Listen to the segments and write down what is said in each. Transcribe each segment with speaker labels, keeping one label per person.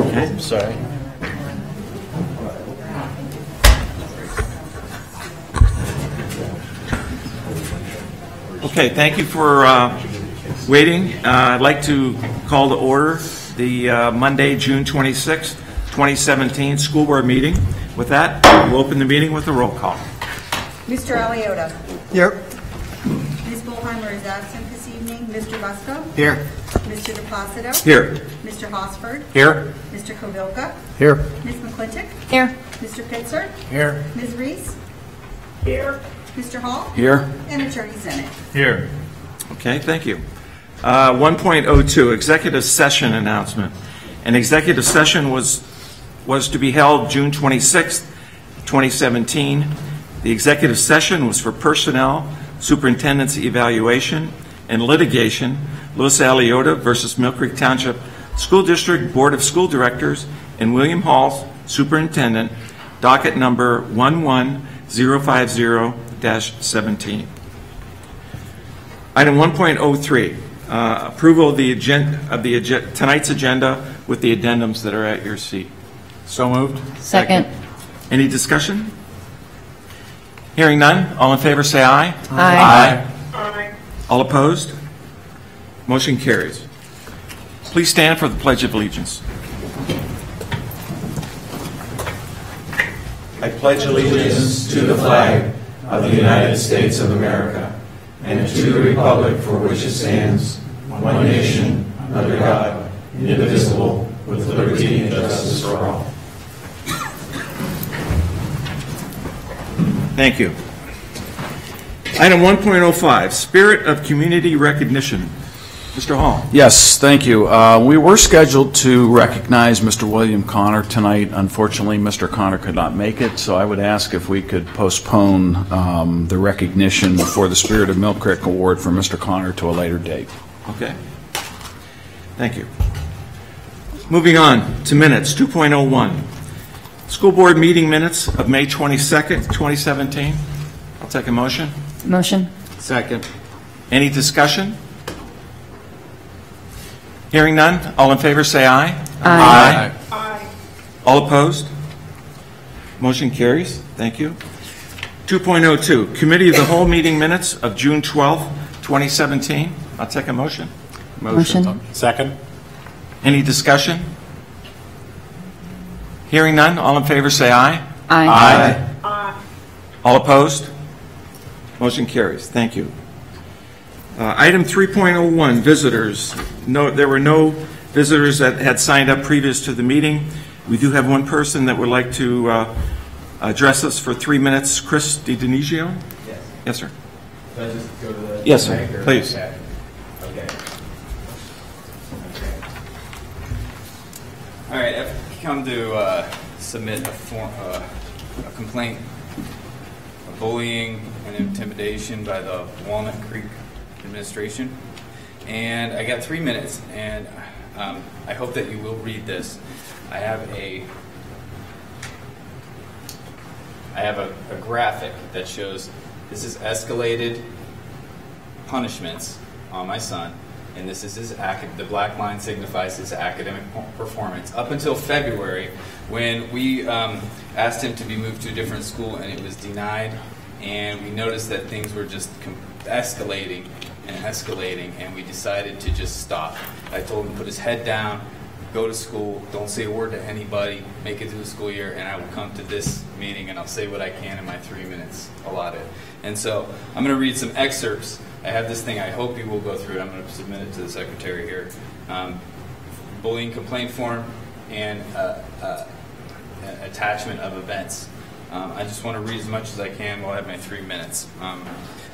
Speaker 1: Okay.
Speaker 2: Sorry.
Speaker 1: Okay, thank you for waiting. I'd like to call to order the Monday, June 26, 2017 school board meeting. With that, we'll open the meeting with a roll call.
Speaker 3: Mr. Aliota.
Speaker 2: Here.
Speaker 3: Ms. Bullheimer is absent this evening. Mr. Busco.
Speaker 2: Here.
Speaker 3: Mr. DePlacido.
Speaker 1: Here.
Speaker 3: Mr. Hosford.
Speaker 2: Here.
Speaker 3: Mr. Kovilka.
Speaker 2: Here.
Speaker 3: Ms. McClintock.
Speaker 4: Here.
Speaker 3: Mr. Pitzer.
Speaker 2: Here.
Speaker 3: Ms. Reese.
Speaker 2: Here.
Speaker 3: Mr. Hall.
Speaker 1: Here.
Speaker 3: And Attorney Senate.
Speaker 2: Here.
Speaker 1: Okay, thank you. 1.02, executive session announcement. An executive session was to be held June 26, 2017. The executive session was for personnel, superintendent's evaluation, and litigation, Louis Aliota versus Mill Creek Township School District Board of School Directors, and William Hall, superintendent, docket number 11050-17. Item 1.03, approval of the tonight's agenda with the addendums that are at your seat.
Speaker 2: So moved.
Speaker 4: Second.
Speaker 1: Any discussion? Hearing none, all in favor say aye.
Speaker 4: Aye.
Speaker 1: Aye. All opposed? Motion carries. Please stand for the Pledge of Allegiance. I pledge allegiance to the flag of the United States of America and to the republic for which it stands, one nation, under God, indivisible, with liberty and justice for all. Thank you. Item 1.05, Spirit of Community Recognition. Mr. Hall.
Speaker 5: Yes, thank you. We were scheduled to recognize Mr. William Connor tonight. Unfortunately, Mr. Connor could not make it, so I would ask if we could postpone the recognition for the Spirit of Mill Creek Award for Mr. Connor to a later date.
Speaker 1: Okay. Thank you. Moving on to minutes, 2.01. School board meeting minutes of May 22nd, 2017. I'll take a motion.
Speaker 4: Motion.
Speaker 1: Second. Any discussion? Hearing none, all in favor say aye.
Speaker 4: Aye.
Speaker 1: Aye. All opposed? Motion carries. Thank you. 2.02, Committee of the Whole meeting minutes of June 12th, 2017. I'll take a motion.
Speaker 4: Motion.
Speaker 2: Second.
Speaker 1: Any discussion? Hearing none, all in favor say aye.
Speaker 4: Aye.
Speaker 1: Aye. All opposed? Motion carries. Thank you. Item 3.01, visitors. No, there were no visitors that had signed up previous to the meeting. We do have one person that would like to address us for 3 minutes. Chris DiDonizio?
Speaker 6: Yes.
Speaker 1: Yes, sir.
Speaker 6: Should I just go to the
Speaker 1: Yes, sir.
Speaker 6: mic, or-
Speaker 1: Please.
Speaker 6: Okay. Okay. All right. I've come to submit a complaint of bullying and intimidation by the Walnut Creek administration, and I got 3 minutes, and I hope that you will read this. I have a graphic that shows this is escalated punishments on my son, and this is his the black line signifies his academic performance up until February, when we asked him to be moved to a different school, and it was denied, and we noticed that things were just escalating and escalating, and we decided to just stop. I told him to put his head down, go to school, don't say a word to anybody, make it through the school year, and I will come to this meeting and I'll say what I can in my 3 minutes allotted. And so I'm going to read some excerpts. I have this thing, I hope you will go through it. I'm going to submit it to the secretary here. Bullying complaint form and attachment of events. I just want to read as much as I can while I have my 3 minutes.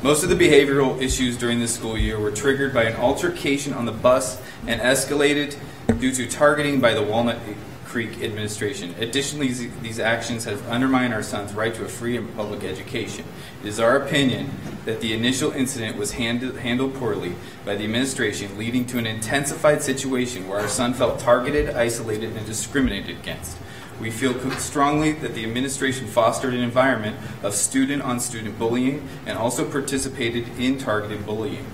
Speaker 6: Most of the behavioral issues during this school year were triggered by an altercation on the bus and escalated due to targeting by the Walnut Creek administration. Additionally, these actions have undermined our son's right to a free and public education. It is our opinion that the initial incident was handled poorly by the administration, leading to an intensified situation where our son felt targeted, isolated, and discriminated against. We feel strongly that the administration fostered an environment of student-on-student bullying and also participated in targeted bullying.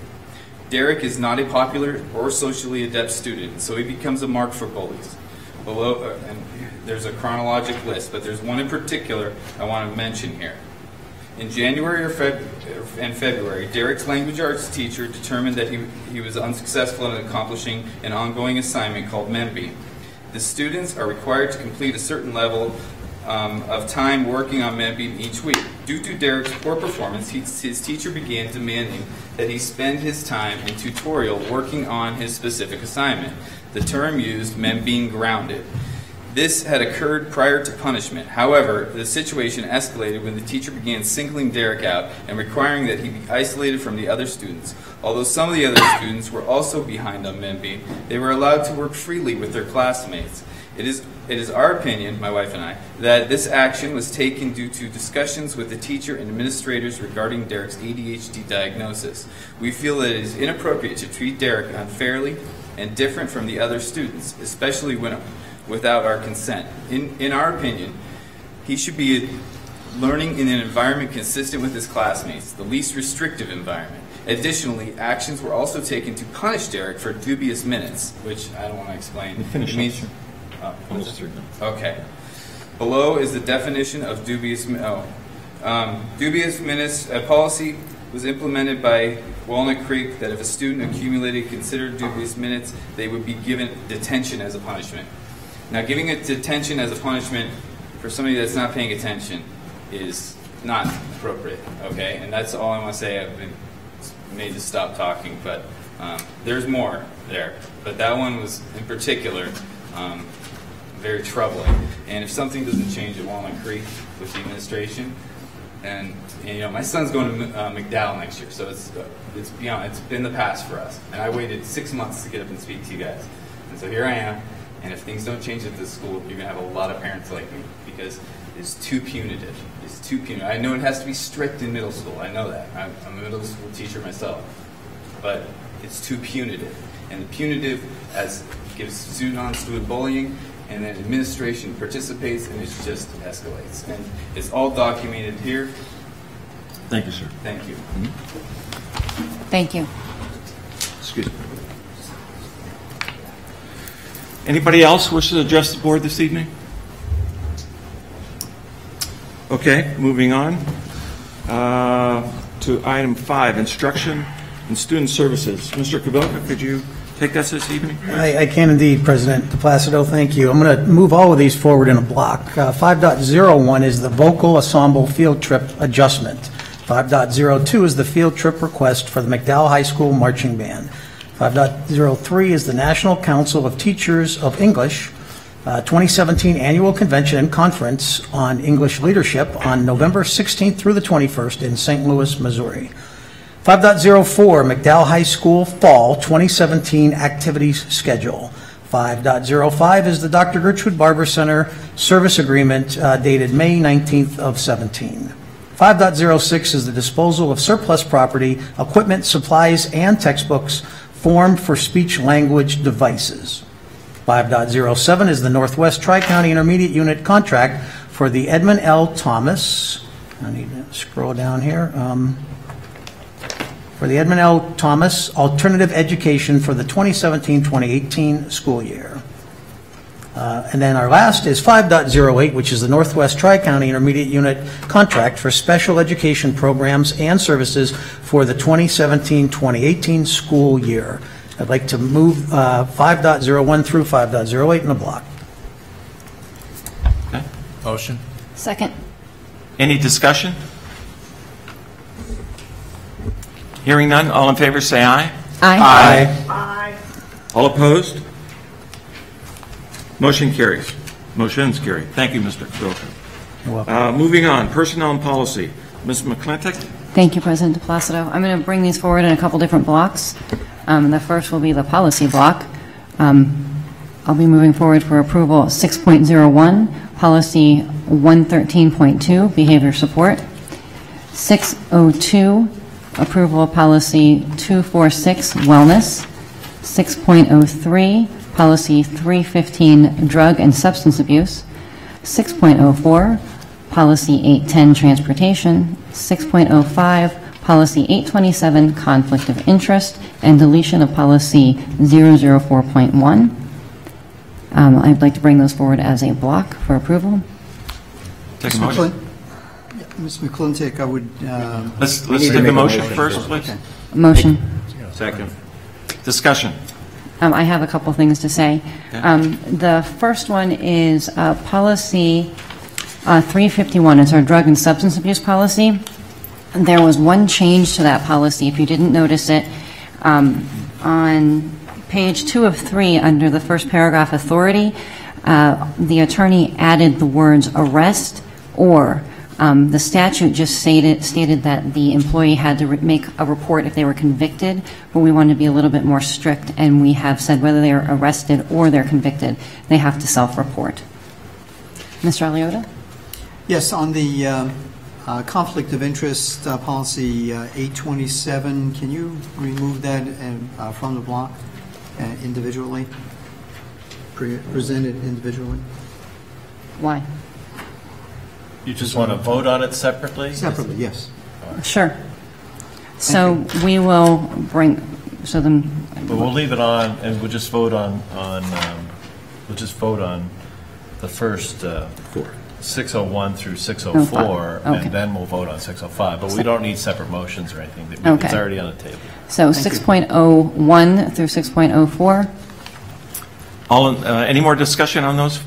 Speaker 6: Derek is not a popular or socially adept student, so he becomes a mark for bullies. below, and there's a chronologic list, but there's one in particular I want to mention here. In January and February, Derek's language arts teacher determined that he was unsuccessful in accomplishing an ongoing assignment called MEMBI. The students are required to complete a certain level of time working on MEMBI each week. Due to Derek's poor performance, his teacher began demanding that he spend his time in tutorial working on his specific assignment. The term used meant being grounded. This had occurred prior to punishment. However, the situation escalated when the teacher began singling Derek out and requiring that he be isolated from the other students. Although some of the other students were also behind on MEMBI, they were allowed to work freely with their classmates. It is our opinion, my wife and I, that this action was taken due to discussions with the teacher and administrators regarding Derek's ADHD diagnosis. We feel that it is inappropriate to treat Derek unfairly and different from the other students, especially when without our consent. In our opinion, he should be learning in an environment consistent with his classmates, the least restrictive environment. Additionally, actions were also taken to punish Derek for dubious minutes, which I don't want to explain. It means, okay. Below is the definition of dubious minutes. Dubious minutes, a policy was implemented by Walnut Creek that if a student accumulated considered dubious minutes, they would be given detention as a punishment. Now, giving a detention as a punishment for somebody that's not paying attention is not appropriate, okay? And that's all I want to say. I've been made to stop talking, but there's more there. But that one was, in particular, very troubling. And if something doesn't change at Walnut Creek with the administration, and you know, my son's going to McDowell next year, so it's beyond. It's been the past for us, and I waited 6 months to get up and speak to you guys, and so here I am. And if things don't change at this school, you're going to have a lot of parents like me because it's too punitive. It's too punitive. I know it has to be strict in middle school. I know that. I'm a middle school teacher myself. But it's too punitive. And the punitive gives student-on-student bullying, and then administration participates, and it just escalates. And it's all documented here.
Speaker 1: Thank you, sir.
Speaker 6: Thank you.
Speaker 4: Thank you.
Speaker 1: Excuse me. Anybody else wish to address the board this evening? Okay, moving on to item 5, instruction and student services. Mr. Kabilka, could you take us this evening?
Speaker 7: I can indeed, President DePlacido. Thank you. I'm going to move all of these forward in a block. 5.01 is the vocal ensemble field trip adjustment. 5.02 is the field trip request for the McDowell High School marching band. 5.03 is the National Council of Teachers of English 2017 Annual Convention and Conference on English Leadership on November 16th through the 21st in St. Louis, Missouri. 5.04 McDowell High School Fall 2017 Activities Schedule. 5.05 is the Dr. Gertrude Barber Center Service Agreement dated May 19th of 17. 5.06 is the disposal of surplus property, equipment, supplies, and textbooks formed for speech-language devices. 5.07 is the Northwest Tri-County Intermediate Unit contract for the Edmund L. Thomas. I need to scroll down here. For the Edmund L. Thomas Alternative Education for the 2017-2018 school year. And then our last is 5.08, which is the Northwest Tri-County Intermediate Unit contract for special education programs and services for the 2017-2018 school year. I'd like to move 5.01 through 5.08 in a block.
Speaker 1: Okay.
Speaker 2: Motion.
Speaker 4: Second.
Speaker 1: Any discussion? Hearing none, all in favor say aye.
Speaker 4: Aye.
Speaker 3: Aye.
Speaker 1: All opposed? Motion carries. Motion's carried. Thank you, Mr. Kabilka.
Speaker 7: You're welcome.
Speaker 1: Moving on, personnel and policy. Ms. McClintock?
Speaker 4: Thank you, President DePlacido. I'm going to bring these forward in a couple different blocks. The first will be the policy block. I'll be moving forward for approval 6.01, policy 113.2, behavior support. 602, approval of policy 246, wellness. 6.03, policy 315, drug and substance abuse. 6.04, policy 810, transportation. 6.05, policy 827, conflict of interest, and deletion of policy 004.1. I'd like to bring those forward as a block for approval.
Speaker 1: Take a motion.
Speaker 8: Ms. McClintock, I would,
Speaker 1: Let's take a motion first, please.
Speaker 4: Motion.
Speaker 1: Second. Discussion.
Speaker 4: I have a couple things to say. The first one is policy 351. It's our drug and substance abuse policy. There was one change to that policy, if you didn't notice it. On page 2 of 3, under the first paragraph, authority, the attorney added the words arrest or. The statute just stated that the employee had to make a report if they were convicted, but we wanted to be a little bit more strict, and we have said whether they are arrested or they're convicted, they have to self-report. Mr. Aliotta?
Speaker 8: yes, on the conflict of interest policy 827, can you remove that from the block individually, presented individually?
Speaker 4: Why?
Speaker 2: You just want to vote on it separately?
Speaker 8: Separately, yes.
Speaker 4: Sure. So we will bring, so then,
Speaker 2: But we'll leave it on, and we'll just vote on the first 601 through 604,
Speaker 4: Okay.
Speaker 2: and then we'll vote on 605. But we don't need separate motions or anything. It's
Speaker 4: Okay.
Speaker 2: already on the table.
Speaker 4: so 6.01 through 6.04.
Speaker 1: Any more discussion on those?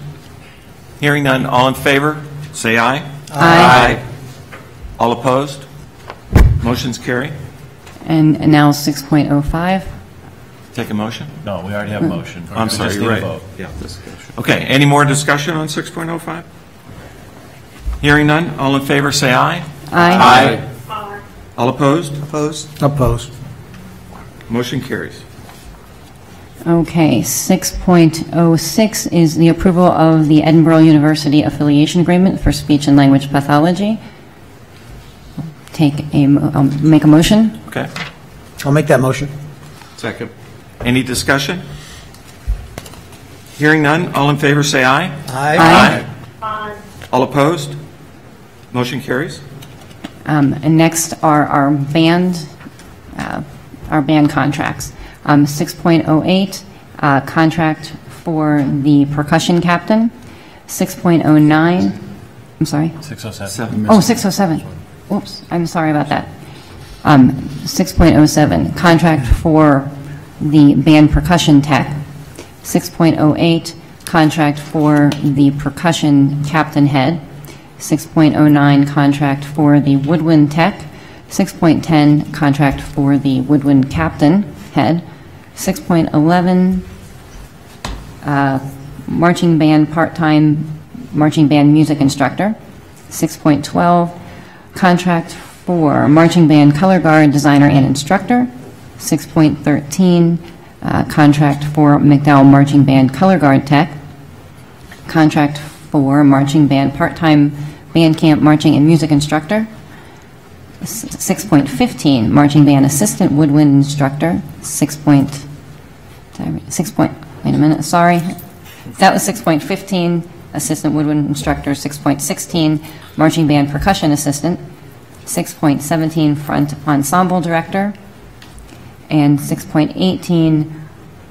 Speaker 1: Hearing none, all in favor, say aye.
Speaker 4: Aye.
Speaker 1: All opposed? Motion's carry.
Speaker 4: And now 6.05.
Speaker 1: Take a motion.
Speaker 2: No, we already have a motion.
Speaker 1: I'm
Speaker 2: We
Speaker 1: sorry,
Speaker 2: just
Speaker 1: you're
Speaker 2: need a
Speaker 1: right.
Speaker 2: vote.
Speaker 1: Yeah, discussion. Okay, any more discussion on 6.05? Hearing none, all in favor, say aye.
Speaker 4: Aye.
Speaker 1: All opposed?
Speaker 8: Opposed?
Speaker 7: Opposed.
Speaker 1: Motion carries.
Speaker 4: Okay, 6.06 is the approval of the Edinburgh University affiliation agreement for speech and language pathology. Make a motion.
Speaker 1: Okay,
Speaker 7: I'll make that motion.
Speaker 1: second. Any discussion? Hearing none, all in favor, say aye.
Speaker 4: Aye.
Speaker 1: All opposed? Motion carries.
Speaker 4: And next are our band contracts. 6.08, contract for the percussion captain. 6.09, I'm sorry.
Speaker 2: 607.
Speaker 4: Oh, 607. Oops, I'm sorry about that. 6.07, contract for the band percussion tech. 6.08, contract for the percussion captain head. 6.09, contract for the woodwind tech. 6.10, contract for the woodwind captain head. 6.11, marching band part-time marching band music instructor. 6.12, contract for marching band color guard designer and instructor. 6.13, contract for McDowell marching band color guard tech. Contract for marching band part-time band camp marching and music instructor. 6.15, marching band assistant woodwind instructor. Wait a minute, sorry. That was 6.15, assistant woodwind instructor. 6.16, marching band percussion assistant. 6.17, front ensemble director. And 6.18,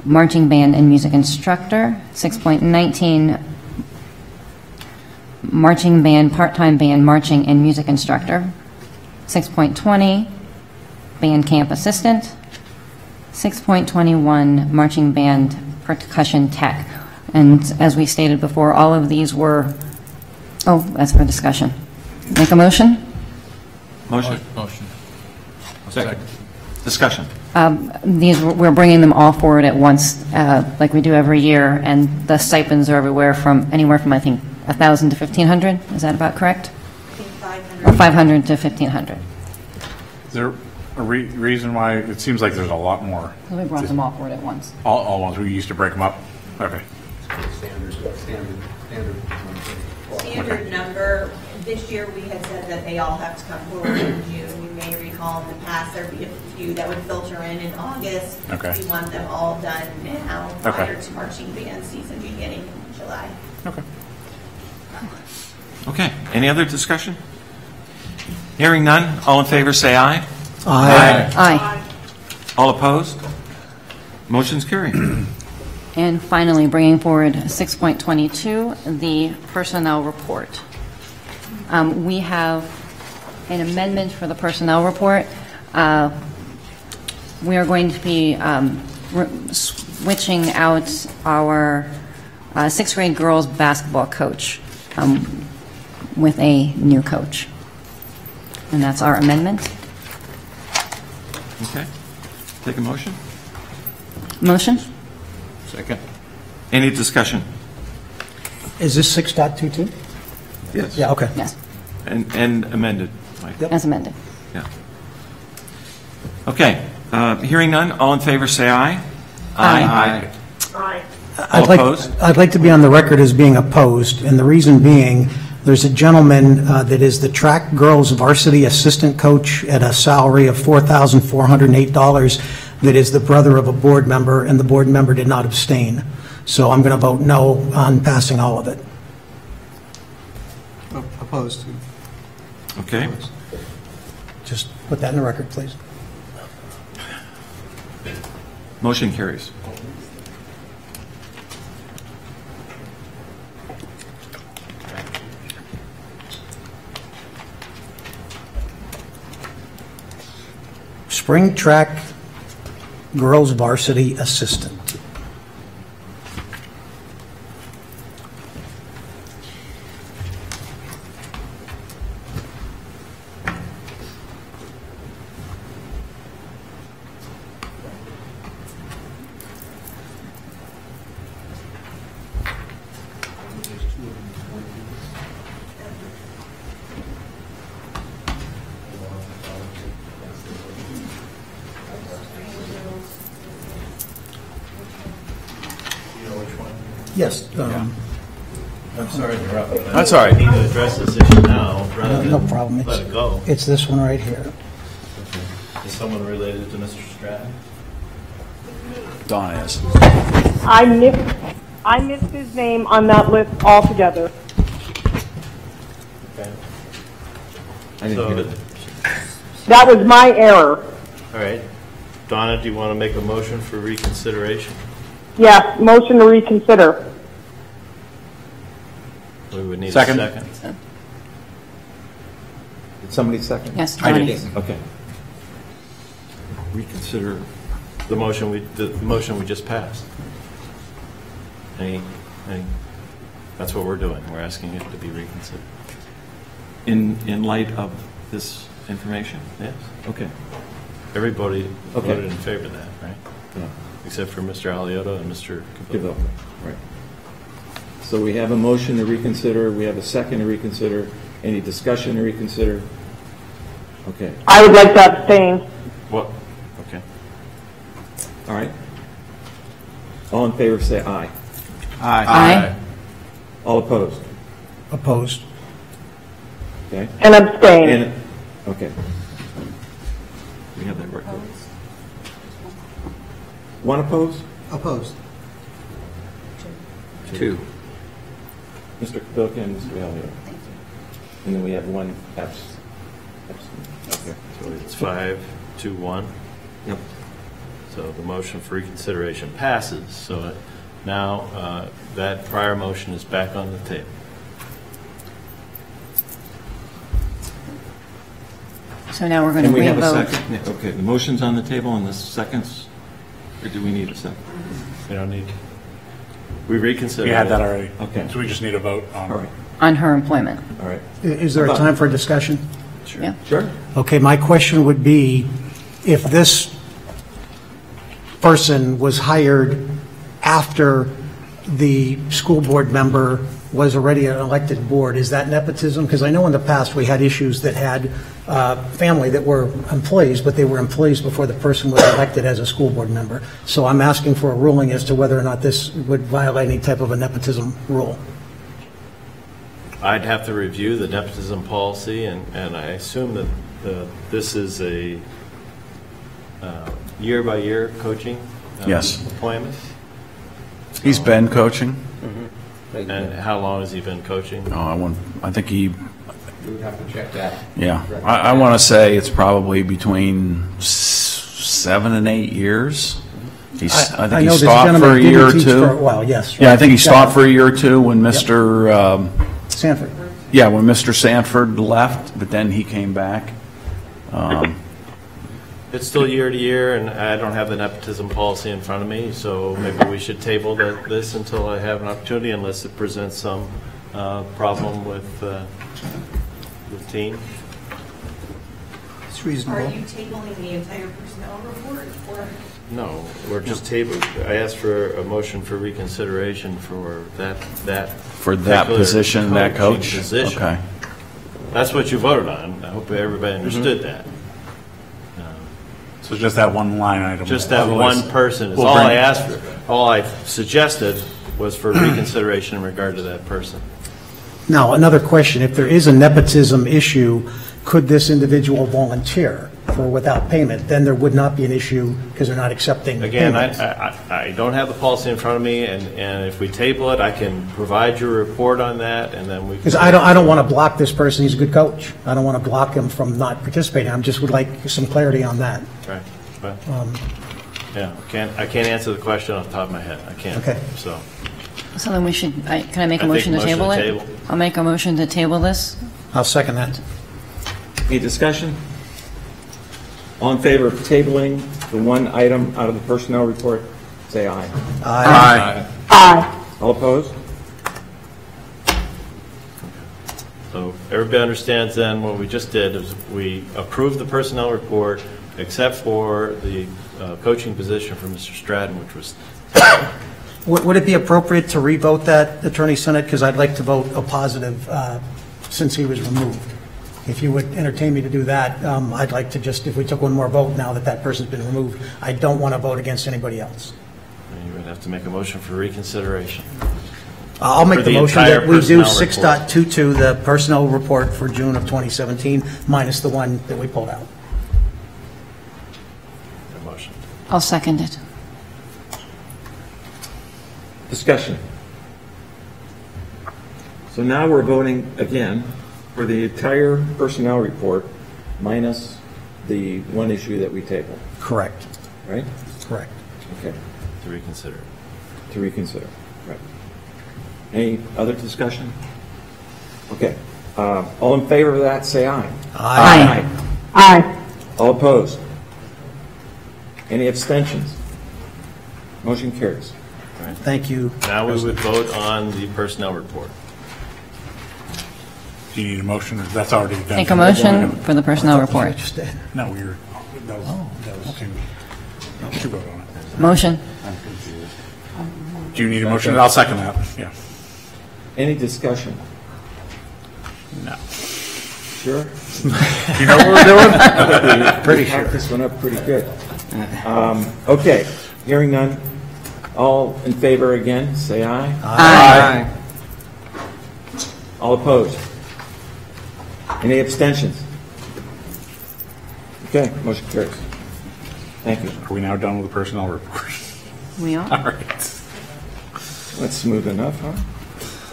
Speaker 4: marching band and music instructor. 6.19, marching band, part-time band marching and music instructor. 6.20, band camp assistant. 6.21, marching band percussion tech. And as we stated before, all of these were, that's for discussion. Make a motion?
Speaker 1: Motion.
Speaker 2: Motion.
Speaker 1: Second. Discussion.
Speaker 4: We're bringing them all forward at once, like we do every year, and the stipends are anywhere from, I think, 1,000 to 1,500. Is that about correct?
Speaker 3: I think 500.
Speaker 4: Or 500 to 1,500.
Speaker 9: Is there a reason why it seems like there's a lot more?
Speaker 4: So we brought them all forward at once.
Speaker 9: All ones we used to break them up? Okay.
Speaker 3: Standard number, this year we had said that they all have to come forward in June. You may recall in the past there'd be a few that would filter in August.
Speaker 9: Okay.
Speaker 3: We want them all done now
Speaker 9: Okay.
Speaker 3: prior to marching band season beginning in July.
Speaker 9: Okay.
Speaker 1: Okay, any other discussion? Hearing none, all in favor, say aye.
Speaker 4: Aye.
Speaker 1: All opposed? Motion's carried.
Speaker 4: And finally, bringing forward 6.22, the personnel report. We have an amendment for the personnel report. We are going to be switching out our sixth grade girls basketball coach with a new coach. And that's our amendment.
Speaker 1: Okay. Take a motion?
Speaker 4: Motion?
Speaker 5: Second.
Speaker 1: Any discussion?
Speaker 7: Is this 6.22?
Speaker 1: Yes.
Speaker 7: Yeah, okay.
Speaker 4: Yes,
Speaker 1: And amended, Mike?
Speaker 7: Yep.
Speaker 4: as amended.
Speaker 1: Yeah. Okay. Hearing none, all in favor, say aye.
Speaker 4: Aye.
Speaker 1: All opposed?
Speaker 7: I'd like to be on the record as being opposed, and the reason being, there's a gentleman that is the track girls varsity assistant coach at a salary of $4,408 that is the brother of a board member, and the board member did not abstain. So I'm going to vote no on passing all of it.
Speaker 8: Opposed.
Speaker 1: Okay.
Speaker 7: Just put that in the record, please.
Speaker 1: Motion carries.
Speaker 7: Spring track girls varsity assistant. Yes.
Speaker 2: I'm sorry to interrupt. but I
Speaker 5: That's all right.
Speaker 2: need to address this issue now rather
Speaker 7: No
Speaker 2: than
Speaker 7: problem.
Speaker 2: let it go.
Speaker 7: It's this one right here.
Speaker 2: Is someone related to Mr. Stratton?
Speaker 5: Donna is.
Speaker 10: I missed his name on that list altogether.
Speaker 2: Okay.
Speaker 1: I didn't
Speaker 2: So,
Speaker 1: hear it.
Speaker 10: That was my error.
Speaker 2: all right. Donna, do you want to make a motion for reconsideration?
Speaker 10: Yes, motion to reconsider.
Speaker 2: We would need
Speaker 5: Second.
Speaker 2: a second.
Speaker 1: Did somebody second?
Speaker 4: Yes,
Speaker 1: I
Speaker 4: Johnny.
Speaker 1: did. Okay. Reconsider.
Speaker 2: The motion we just passed. Any, that's what we're doing. We're asking it to be reconsidered.
Speaker 1: In light of this information?
Speaker 2: Yes.
Speaker 1: Okay.
Speaker 2: Everybody
Speaker 1: Okay.
Speaker 2: voted in favor of that, right?
Speaker 1: Yeah.
Speaker 2: Except for Mr. Alioto and Mr. Cavillo.
Speaker 1: Develop. Right. So we have a motion to reconsider, we have a second to reconsider. Any discussion to reconsider? Okay.
Speaker 10: I would like to abstain.
Speaker 2: What? Okay.
Speaker 1: All right. All in favor, say aye.
Speaker 4: Aye.
Speaker 1: All opposed?
Speaker 7: Opposed.
Speaker 1: Okay.
Speaker 10: And abstain.
Speaker 1: And, okay. We have that record. One opposed?
Speaker 8: Opposed.
Speaker 1: Two. Mr. Kabilka and Mr. Elliott. And then we have one absent. Okay.
Speaker 2: So it's 5-1.
Speaker 1: Yep.
Speaker 2: So the motion for reconsideration passes. So now that prior motion is back on the table.
Speaker 4: So now we're going to
Speaker 1: And we have a
Speaker 4: re-vote.
Speaker 1: second? Yeah, okay, the motion's on the table and the seconds? Or do we need a second?
Speaker 2: We don't need. We reconsidered.
Speaker 9: We had that
Speaker 2: it.
Speaker 9: already.
Speaker 1: Okay.
Speaker 9: So we just need a vote on.
Speaker 1: All right,
Speaker 4: On her employment.
Speaker 1: all right.
Speaker 7: Is there a time for discussion?
Speaker 4: Yeah.
Speaker 1: Sure.
Speaker 7: Okay, my question would be, if this person was hired after the school board member was already an elected board, is that nepotism? Because I know in the past we had issues that had family that were employees, but they were employees before the person was elected as a school board member. So I'm asking for a ruling as to whether or not this would violate any type of a nepotism rule.
Speaker 2: I'd have to review the nepotism policy, and I assume that this is a year-by-year coaching
Speaker 5: Yes.
Speaker 2: appointment.
Speaker 5: He's been coaching.
Speaker 2: And how long has he been coaching?
Speaker 5: Oh, I think he,
Speaker 1: We would have to check that.
Speaker 5: yeah. I want to say it's probably between 7 and 8 years. I
Speaker 7: I
Speaker 5: think he
Speaker 7: know this
Speaker 5: stopped for
Speaker 7: gentleman
Speaker 5: a year or
Speaker 7: didn't teach
Speaker 5: two.
Speaker 7: for a while, yes.
Speaker 5: Yeah, I think he stopped for a
Speaker 7: a
Speaker 5: year or two when Mr.
Speaker 7: Sanford.
Speaker 5: Yeah, when Mr. Sanford left, but then he came back.
Speaker 2: It's still year to year, and I don't have the nepotism policy in front of me, so maybe we should table this until I have an opportunity, unless it presents some problem with the team.
Speaker 8: It's
Speaker 3: Are
Speaker 8: reasonable.
Speaker 3: you tabling the entire personnel report, or?
Speaker 2: No, we're just table. I asked for a motion for reconsideration for that
Speaker 5: For that
Speaker 2: particular
Speaker 5: position, that
Speaker 2: coaching
Speaker 5: coach?
Speaker 2: position.
Speaker 5: Okay.
Speaker 2: That's what you voted on. I hope everybody understood that.
Speaker 9: So just that one line item.
Speaker 2: Just that
Speaker 9: Otherwise,
Speaker 2: one person is
Speaker 9: we'll
Speaker 2: all
Speaker 9: bring-
Speaker 2: I asked for. All I suggested was for reconsideration in regard to that person.
Speaker 7: Now, another question, if there is a nepotism issue, could this individual volunteer for without payment? Then there would not be an issue because they're not accepting
Speaker 2: Again,
Speaker 7: payment.
Speaker 2: I don't have the policy in front of me, and if we table it, I can provide you a report on that, and then we can...
Speaker 7: Because I don't want to block this person, he's a good coach. I don't want to block him from not participating, I just would like some clarity on that.
Speaker 2: Right, right. Yeah, I can't answer the question off the top of my head. I can't.
Speaker 7: Okay.
Speaker 2: So,
Speaker 4: So then we should, can I make a
Speaker 2: I think
Speaker 4: motion to
Speaker 2: motion
Speaker 4: table
Speaker 2: to
Speaker 4: it?
Speaker 2: table.
Speaker 4: I'll make a motion to table this.
Speaker 7: I'll second that.
Speaker 1: Any discussion? All in favor of tabling the one item out of the personnel report, say aye.
Speaker 5: Aye.
Speaker 10: Aye.
Speaker 1: All opposed?
Speaker 2: so everybody understands then what we just did is we approved the personnel report except for the coaching position for Mr. Stratton, which was
Speaker 7: Would it be appropriate to revote that, Attorney Senate? Because I'd like to vote a positive since he was removed. If you would entertain me to do that, I'd like to just, if we took one more vote now that that person's been removed, I don't want to vote against anybody else.
Speaker 2: you would have to make a motion for reconsideration.
Speaker 7: I'll make
Speaker 2: For
Speaker 7: the
Speaker 2: the
Speaker 7: motion
Speaker 2: entire
Speaker 7: that we do
Speaker 2: personnel report.
Speaker 7: 6.22, the personnel report for June of 2017, minus the one that we pulled out.
Speaker 2: A motion.
Speaker 4: I'll second it.
Speaker 1: Discussion. So now we're voting again for the entire personnel report minus the one issue that we tabled,
Speaker 7: Correct.
Speaker 1: right?
Speaker 7: Correct.
Speaker 1: Okay,
Speaker 2: To reconsider.
Speaker 1: to reconsider, right. Any other discussion? Okay, all in favor of that, say aye.
Speaker 4: Aye.
Speaker 10: Aye.
Speaker 1: All opposed? Any abstentions? Motion carries.
Speaker 7: Thank you.
Speaker 2: Now we would vote on the personnel report.
Speaker 9: Do you need a motion, or that's already done?
Speaker 4: Make a motion for the personnel report.
Speaker 7: Just did.
Speaker 9: No, we're, that was, okay. You should vote on it.
Speaker 4: Motion.
Speaker 9: Do you need a motion? I'll second that, yeah.
Speaker 1: Any discussion?
Speaker 9: No.
Speaker 1: Sure?
Speaker 9: You know what we're doing?
Speaker 1: Pretty sure. This one up pretty good. Okay, hearing none. All in favor again, say aye.
Speaker 4: Aye.
Speaker 1: All opposed? Any abstentions? Okay, motion carries. Thank you.
Speaker 9: Are we now done with the personnel report?
Speaker 4: We are.
Speaker 9: All right.
Speaker 1: That's smooth enough, huh?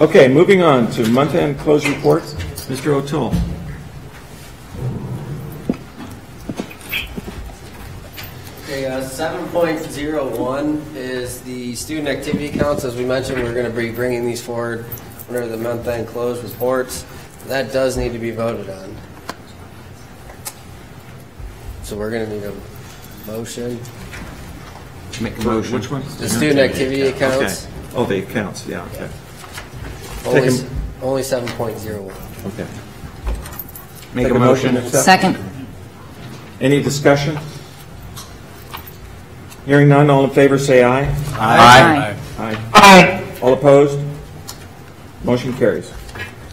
Speaker 1: Okay, moving on to month-end close reports. Mr. O'Toole.
Speaker 11: Okay, 7.01 is the student activity accounts. As we mentioned, we're going to be bringing these forward under the month-end close reports. That does need to be voted on. So we're going to need a motion.
Speaker 1: Make a motion. Which one?
Speaker 11: The student activity accounts,
Speaker 1: Okay. Oh, the accounts, yeah, okay.
Speaker 11: only,
Speaker 1: Take
Speaker 11: only 7.01.
Speaker 1: Okay.
Speaker 5: Make
Speaker 1: Take
Speaker 5: a motion.
Speaker 1: accept.
Speaker 4: Second.
Speaker 1: Any discussion? Hearing none, all in favor say aye.
Speaker 4: Aye.
Speaker 1: Aye.
Speaker 10: Aye.
Speaker 1: All opposed? Motion carries.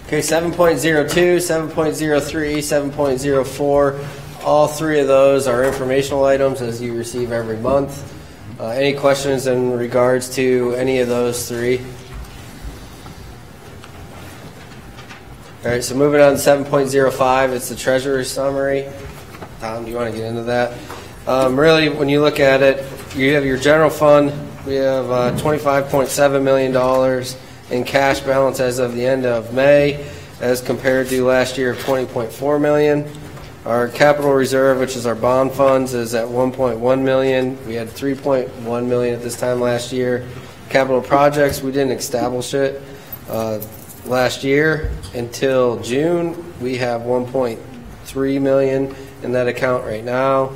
Speaker 11: Okay, 7.02, 7.03, 7.04, all three of those are informational items as you receive every month. Any questions in regards to any of those three? All right, so moving on to 7.05, it's the treasury summary. Tom, do you want to get into that? Really, when you look at it, you have your general fund. We have $25.7 million in cash balance as of the end of May, as compared to last year of $20.4 million. Our capital reserve, which is our bond funds, is at 1.1 million. We had 3.1 million at this time last year. Capital projects, we didn't establish it last year until June. We have 1.3 million in that account right now.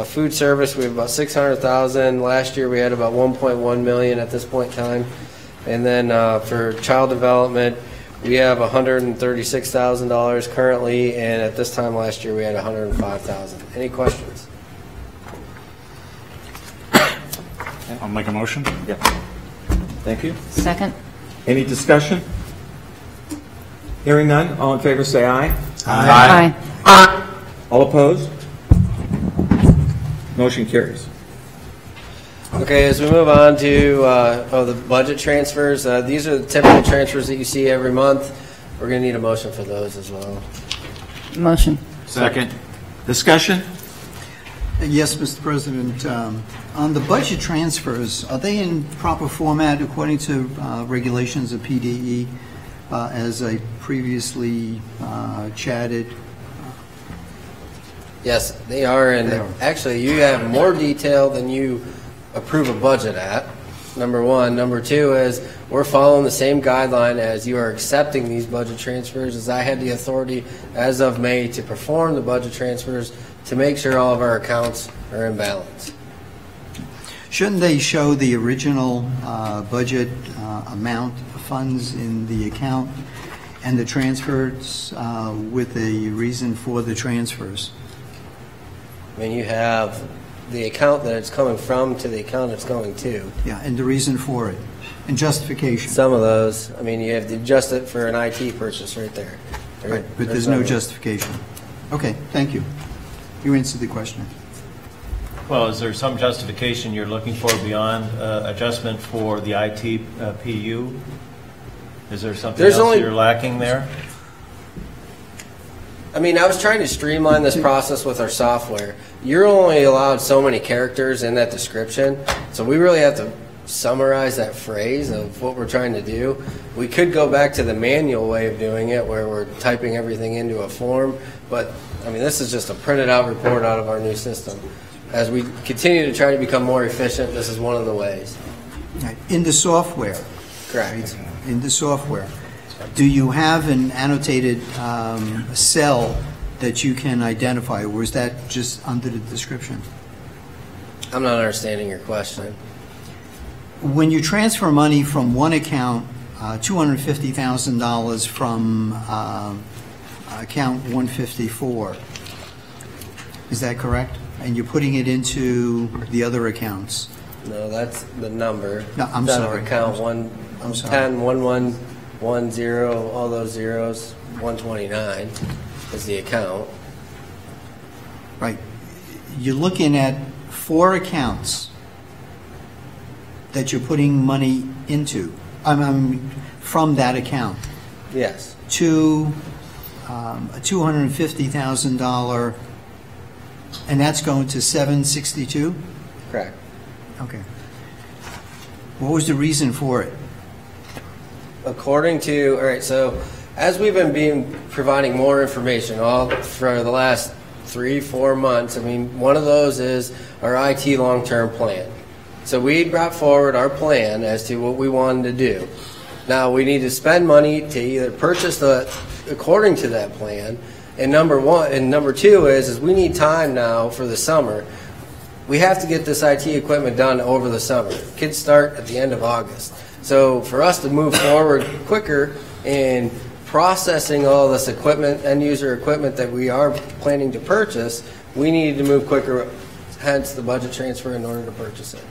Speaker 11: Food service, we have about 600,000. Last year we had about 1.1 million at this point in time. And then for child development, we have $136,000 currently, and at this time last year we had 105,000. Any questions?
Speaker 9: I'll make a motion.
Speaker 1: Yep. Thank you.
Speaker 4: Second?
Speaker 1: Any discussion? Hearing none, all in favor say aye.
Speaker 4: Aye.
Speaker 1: All opposed? Motion carries.
Speaker 11: Okay, as we move on to the budget transfers, these are the typical transfers that you see every month. We're going to need a motion for those as well.
Speaker 4: Motion.
Speaker 1: Second. Discussion?
Speaker 8: Yes, Mr. President. On the budget transfers, are they in proper format according to regulations of PDE, as I previously chatted?
Speaker 11: Yes, they are, and actually you have more detail than you approve a budget at, number one. Number two is we're following the same guideline as you are accepting these budget transfers, as I had the authority as of May to perform the budget transfers to make sure all of our accounts are in balance.
Speaker 8: Shouldn't they show the original budget amount of funds in the account and the transfers with a reason for the transfers?
Speaker 11: I mean, you have the account that it's coming from to the account it's going to.
Speaker 8: Yeah, and the reason for it, and justification.
Speaker 11: Some of those, I mean, you have to adjust it for an IT purchase right there.
Speaker 8: Right, but there's no justification. Okay, thank you. You answered the question.
Speaker 2: Well, is there some justification you're looking for beyond adjustment for the IT PU? Is there something else you're lacking there?
Speaker 11: I mean, I was trying to streamline this process with our software. You're only allowed so many characters in that description, so we really have to summarize that phrase of what we're trying to do. We could go back to the manual way of doing it where we're typing everything into a form, but I mean, this is just a printed out report out of our new system. As we continue to try to become more efficient, this is one of the ways.
Speaker 8: In the software.
Speaker 11: Correct.
Speaker 8: In the software. Do you have an annotated cell that you can identify, or is that just under the description?
Speaker 11: I'm not understanding your question.
Speaker 8: When you transfer money from one account, $250,000 from account 154, is that correct? And you're putting it into the other accounts?
Speaker 11: No, that's the number.
Speaker 8: No, I'm sorry.
Speaker 11: Account 10, 1110, all those zeros, 129 is the account.
Speaker 8: Right. You're looking at 4 accounts that you're putting money into, from that account.
Speaker 11: Yes.
Speaker 8: To a $250,000, and that's going to 762?
Speaker 11: Correct.
Speaker 8: Okay. What was the reason for it?
Speaker 11: According to, all right, so as we've been providing more information all for the last 3-4 months, I mean, one of those is our IT long-term plan. So we brought forward our plan as to what we wanted to do. Now we need to spend money to either purchase according to that plan, and number two is we need time now for the summer. We have to get this IT equipment done over the summer. Kids start at the end of August. So for us to move forward quicker in processing all this equipment, end user equipment that we are planning to purchase, we needed to move quicker, hence the budget transfer in order to purchase it.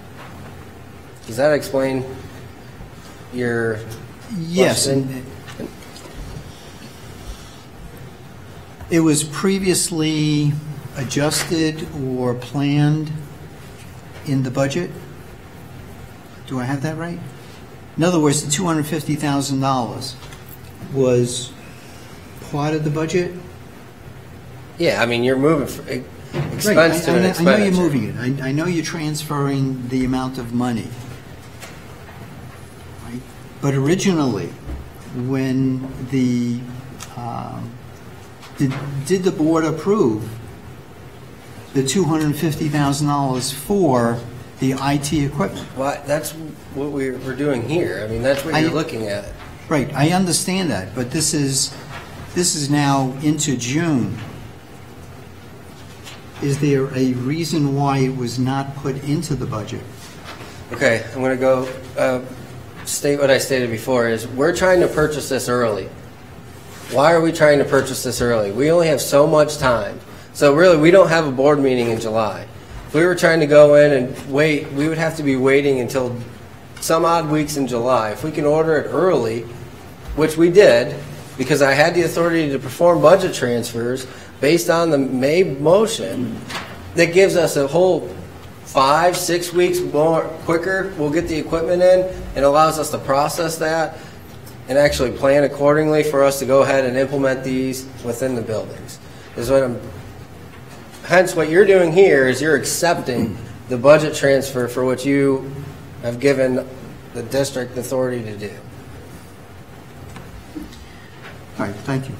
Speaker 11: Does that explain your
Speaker 8: Yes.
Speaker 11: question?
Speaker 8: It was previously adjusted or planned in the budget? Do I have that right? In other words, the $250,000 was part of the budget?
Speaker 11: Yeah, I mean, you're moving from expense to an
Speaker 8: I
Speaker 11: expenditure.
Speaker 8: know you're moving it. I know you're transferring the amount of money. Right? But originally, when the did the board approve the $250,000 for the IT equipment?
Speaker 11: Well, that's what we're doing here. I mean, that's what you're looking at.
Speaker 8: Right, I understand that, but this is now into June. Is there a reason why it was not put into the budget?
Speaker 11: Okay, I'm going to go state what I stated before, is we're trying to purchase this early. Why are we trying to purchase this early? We only have so much time. So really, we don't have a board meeting in July. If we were trying to go in and wait, we would have to be waiting until some odd weeks in July. If we can order it early, which we did, because I had the authority to perform budget transfers based on the May motion, that gives us a whole 5-6 weeks more quicker. We'll get the equipment in and allows us to process that and actually plan accordingly for us to go ahead and implement these within the buildings. Hence, what you're doing here is you're accepting the budget transfer for what you have given the district authority to do.
Speaker 8: All right, thank you.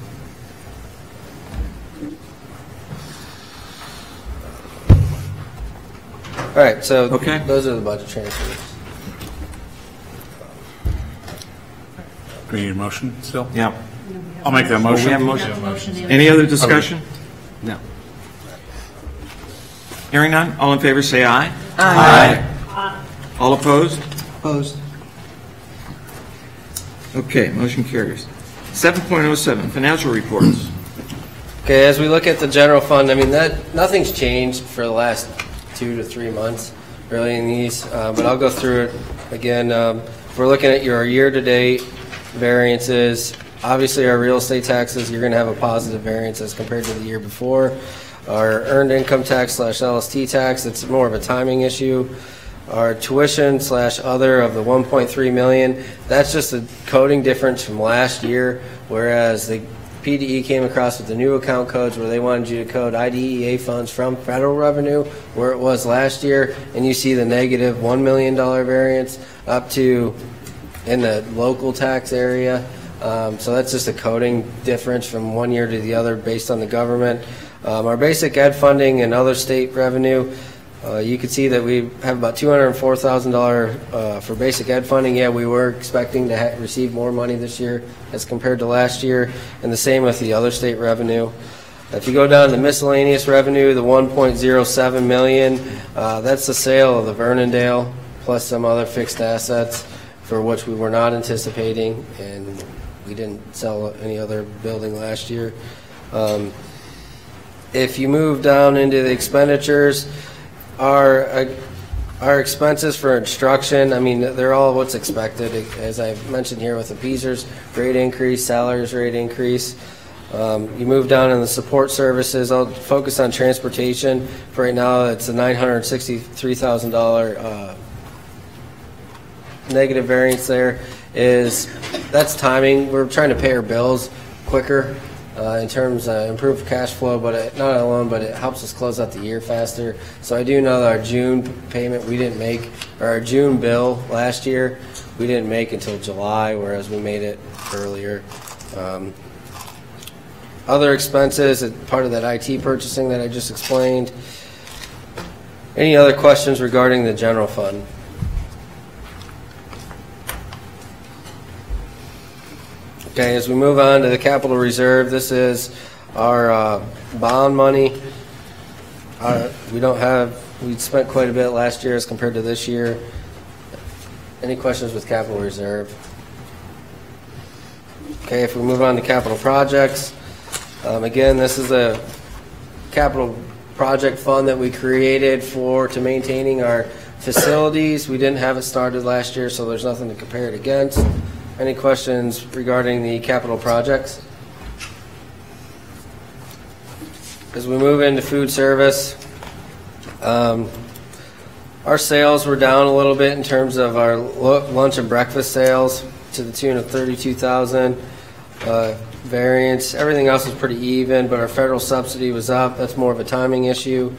Speaker 11: All right, so
Speaker 1: Okay.
Speaker 11: those are the budget transfers.
Speaker 9: Do we need a motion still?
Speaker 1: Yeah.
Speaker 9: I'll make that
Speaker 1: We
Speaker 9: motion.
Speaker 1: have a motion. Any other discussion?
Speaker 11: No.
Speaker 1: Hearing none, all in favor say aye. Aye. All opposed?
Speaker 8: Opposed?
Speaker 1: Okay, motion carries. 7.07, financial reports.
Speaker 11: Okay, as we look at the general fund, I mean, nothing's changed for the last 2 to 3 months, really, in these, but I'll go through it again. If we're looking at your year-to-date variances, obviously our real estate taxes, you're going to have a positive variance as compared to the year before. Our earned income tax / LST tax, it's more of a timing issue. Our tuition / other of the $1.3 million, that's just a coding difference from last year, whereas the PDE came across with the new account codes where they wanted you to code IDEA funds from federal revenue, where it was last year, and you see the negative $1 million variance up to in the local tax area. So that's just a coding difference from one year to the other based on the government. Our basic ed funding and other state revenue, you can see that we have about $204,000 for basic ed funding. Yeah, we were expecting to receive more money this year as compared to last year, and the same with the other state revenue. If you go down to miscellaneous revenue, the $1.07 million, that's the sale of the Vernondale plus some other fixed assets for which we were not anticipating, and we didn't sell any other building last year. If you move down into the expenditures, our expenses for instruction, I mean, they're all what's expected, as I mentioned here with the PESER's rate increase, salaries rate increase. You move down in the support services, I'll focus on transportation. For right now, it's a $963,000 negative variance there. That's timing. We're trying to pay our bills quicker in terms of improved cash flow, but not alone, but it helps us close out the year faster. So I do know that our June payment we didn't make, or our June bill last year, we didn't make until July, whereas we made it earlier. Other expenses, part of that IT purchasing that I just explained. Any other questions regarding the general fund? Okay, as we move on to the capital reserve, this is our bond money. We spent quite a bit last year as compared to this year. Any questions with capital reserve? Okay, if we move on to capital projects, again, this is a capital project fund that we created to maintaining our facilities. We didn't have it started last year, so there's nothing to compare it against. Any questions regarding the capital projects? As we move into food service, our sales were down a little bit in terms of our lunch and breakfast sales to the tune of $32,000 variance. Everything else was pretty even, but our federal subsidy was up. That's more of a timing issue.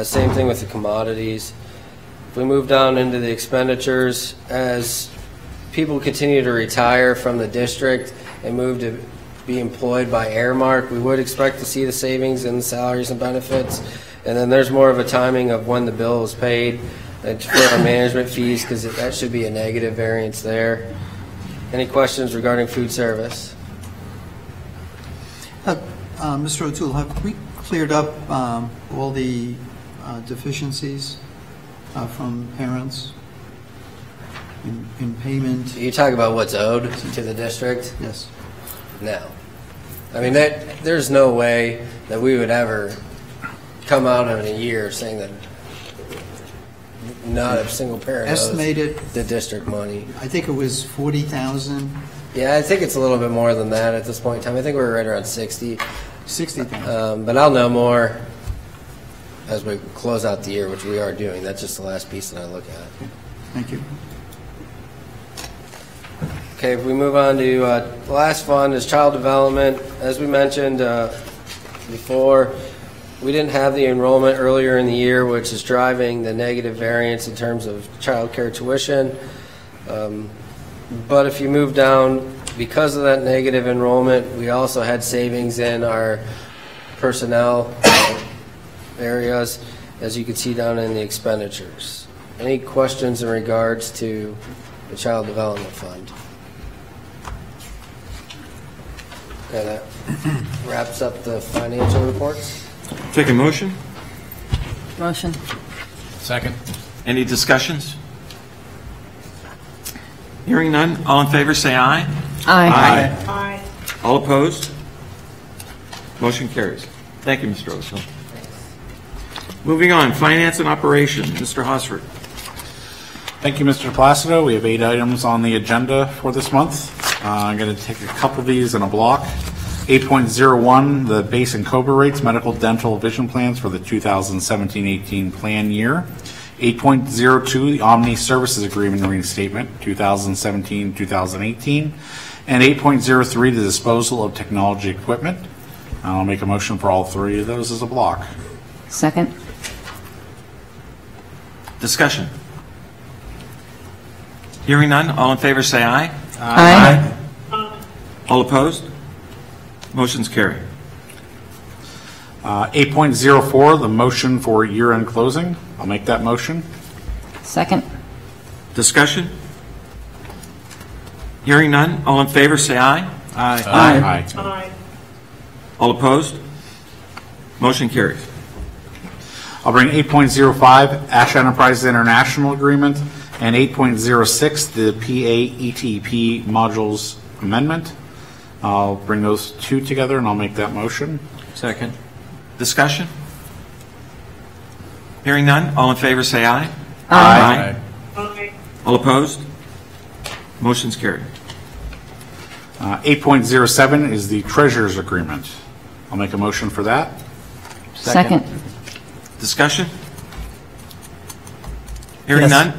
Speaker 11: Same thing with the commodities. If we move down into the expenditures, as people continue to retire from the district and move to be employed by Airmark. We would expect to see the savings in salaries and benefits. And then there's more of a timing of when the bill is paid for our management fees, because that should be a negative variance there. Any questions regarding food service?
Speaker 8: Mr. O'Toole, have we cleared up all the deficiencies from parents in payment?
Speaker 11: You talk about what's owed to the district?
Speaker 8: Yes.
Speaker 11: No. I mean, there's no way that we would ever come out in a year saying that not a single parent
Speaker 8: Estimated,
Speaker 11: owes the district money.
Speaker 8: I think it was 40,000.
Speaker 11: Yeah, I think it's a little bit more than that at this point in time. I think we're right around 60.
Speaker 8: 60,000.
Speaker 11: But I'll know more as we close out the year, which we are doing. That's just the last piece that I look at.
Speaker 8: Thank you.
Speaker 11: Okay, if we move on to the last fund is child development. As we mentioned before, we didn't have the enrollment earlier in the year, which is driving the negative variance in terms of child care tuition. But if you move down, because of that negative enrollment, we also had savings in our personnel areas, as you can see down in the expenditures. Any questions in regards to the child development fund? Okay, that wraps up the financial reports.
Speaker 1: Take a motion.
Speaker 4: Motion.
Speaker 9: Second.
Speaker 1: Any discussions? Hearing none, all in favor say aye.
Speaker 4: Aye.
Speaker 10: Aye.
Speaker 1: All opposed? Motion carries. Thank you, Mr. O'Toole. Moving on, finance and operation, Mr. Hosford.
Speaker 9: Thank you, Mr. Placido. We have 8 items on the agenda for this month. I'm going to take a couple of these in a block. 8.01, the base and COBRA rates, medical, dental, vision plans for the 2017-18 plan year. 8.02, the Omni Services Agreement reinstatement, 2017-2018. And 8.03, the disposal of technology equipment. I'll make a motion for all 3 of those as a block.
Speaker 4: Second.
Speaker 1: Discussion. Hearing none, all in favor say aye.
Speaker 4: Aye.
Speaker 1: All opposed? Motion's carried.
Speaker 9: 8.04, the motion for year-end closing. I'll make that motion.
Speaker 4: Second.
Speaker 1: Discussion. Hearing none, all in favor say aye.
Speaker 9: Aye.
Speaker 10: Aye.
Speaker 1: All opposed? Motion carries.
Speaker 9: I'll bring 8.05, Ash Enterprises International Agreement, and 8.06, the PA-ETP Modules Amendment. I'll bring those 2 together, and I'll make that motion.
Speaker 1: Second. Discussion. Hearing none, all in favor say aye.
Speaker 9: Aye.
Speaker 10: Aye.
Speaker 1: All opposed? Motion's carried.
Speaker 9: 8.07 is the Treasurers Agreement. I'll make a motion for that.
Speaker 4: Second.
Speaker 1: Discussion. Hearing
Speaker 7: Yes,
Speaker 1: none?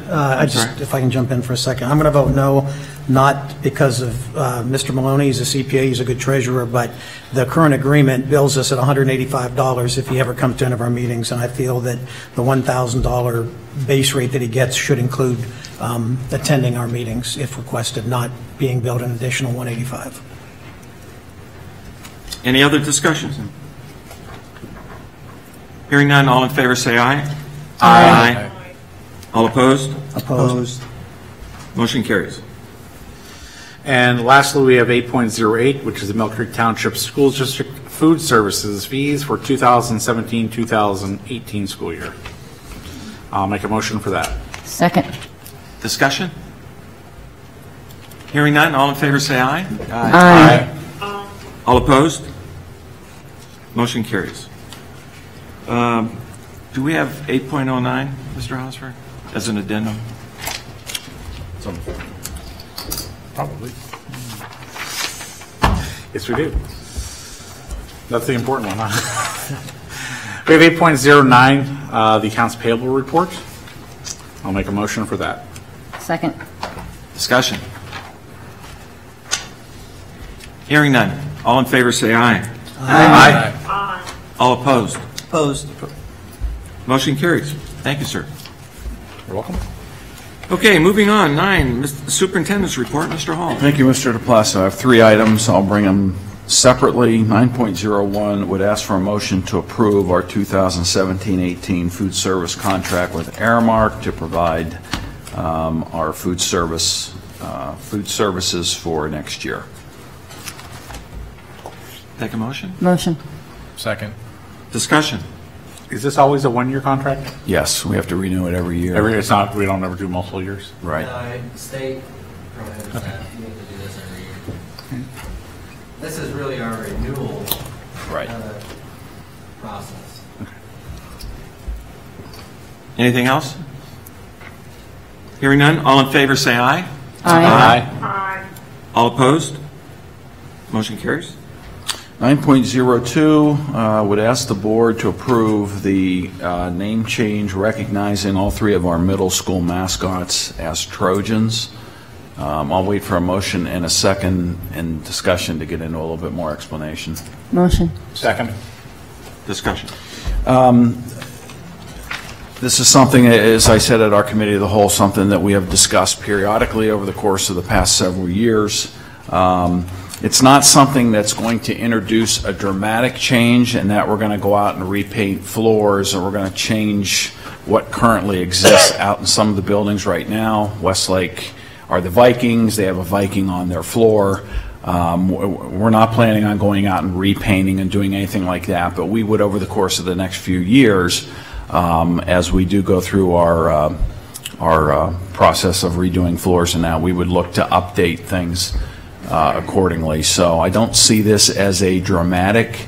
Speaker 7: if I can jump in for a second. I'm going to vote no, not because of Mr. Maloney, he's a CPA, he's a good treasurer, but the current agreement bills us at $185 if he ever comes to any of our meetings, and I feel that the $1,000 base rate that he gets should include attending our meetings if requested, not being billed an additional $185.
Speaker 1: Any other discussions? Hearing none, all in favor say aye. Aye. All opposed?
Speaker 8: Opposed.
Speaker 1: Motion carries.
Speaker 9: And lastly, we have 8.08, which is the Mill Creek Township School District Food Services fees for 2017-2018 school year. I'll make a motion for that.
Speaker 4: Second.
Speaker 1: Discussion? Hearing none, all in favor say aye.
Speaker 4: Aye.
Speaker 1: All opposed? Motion carries. Do we have 8.09, Mr. Hosford, as an addendum?
Speaker 9: Probably. Yes, we do. That's the important one, huh? We have 8.09, the accounts payable report. I'll make a motion for that.
Speaker 4: Second.
Speaker 1: Discussion? Hearing none, all in favor say aye.
Speaker 9: Aye.
Speaker 1: All opposed?
Speaker 8: Opposed.
Speaker 1: Motion carries. Thank you, sir.
Speaker 9: You're welcome.
Speaker 1: Okay, moving on. 9, Superintendent's report, Mr. Hall.
Speaker 5: Thank you, Mr. DePlacio. I have 3 items. I'll bring them Separately, 9.01 would ask for a motion to approve our 2017-18 food service contract with Aramark to provide our food services for next year.
Speaker 1: Take a motion?
Speaker 4: Motion.
Speaker 9: Second.
Speaker 1: Discussion?
Speaker 9: Is this always a one-year contract?
Speaker 5: Yes, we have to renew it every year.
Speaker 9: It's not, we don't ever do multiple years?
Speaker 5: Right.
Speaker 11: State prohibits that. You need to do this every year. This is really our renewal
Speaker 5: Right.
Speaker 11: process.
Speaker 1: Anything else? Hearing none, all in favor say aye.
Speaker 4: Aye.
Speaker 10: Aye.
Speaker 1: All opposed? Motion carries.
Speaker 5: 9.02 would ask the board to approve the name change recognizing all three of our middle school mascots as Trojans. I'll wait for a motion and a second and discussion to get into a little bit more explanation.
Speaker 4: Motion.
Speaker 9: Second.
Speaker 1: Discussion.
Speaker 5: This is something, as I said at our committee of the whole, something that we have discussed periodically over the course of the past several years. It's not something that's going to introduce a dramatic change in that we're going to go out and repaint floors or we're going to change what currently exists out in some of the buildings right now. Westlake are the Vikings. They have a Viking on their floor. We're not planning on going out and repainting and doing anything like that, but we would over the course of the next few years, as we do go through our process of redoing floors and that, we would look to update things accordingly. So I don't see this as a dramatic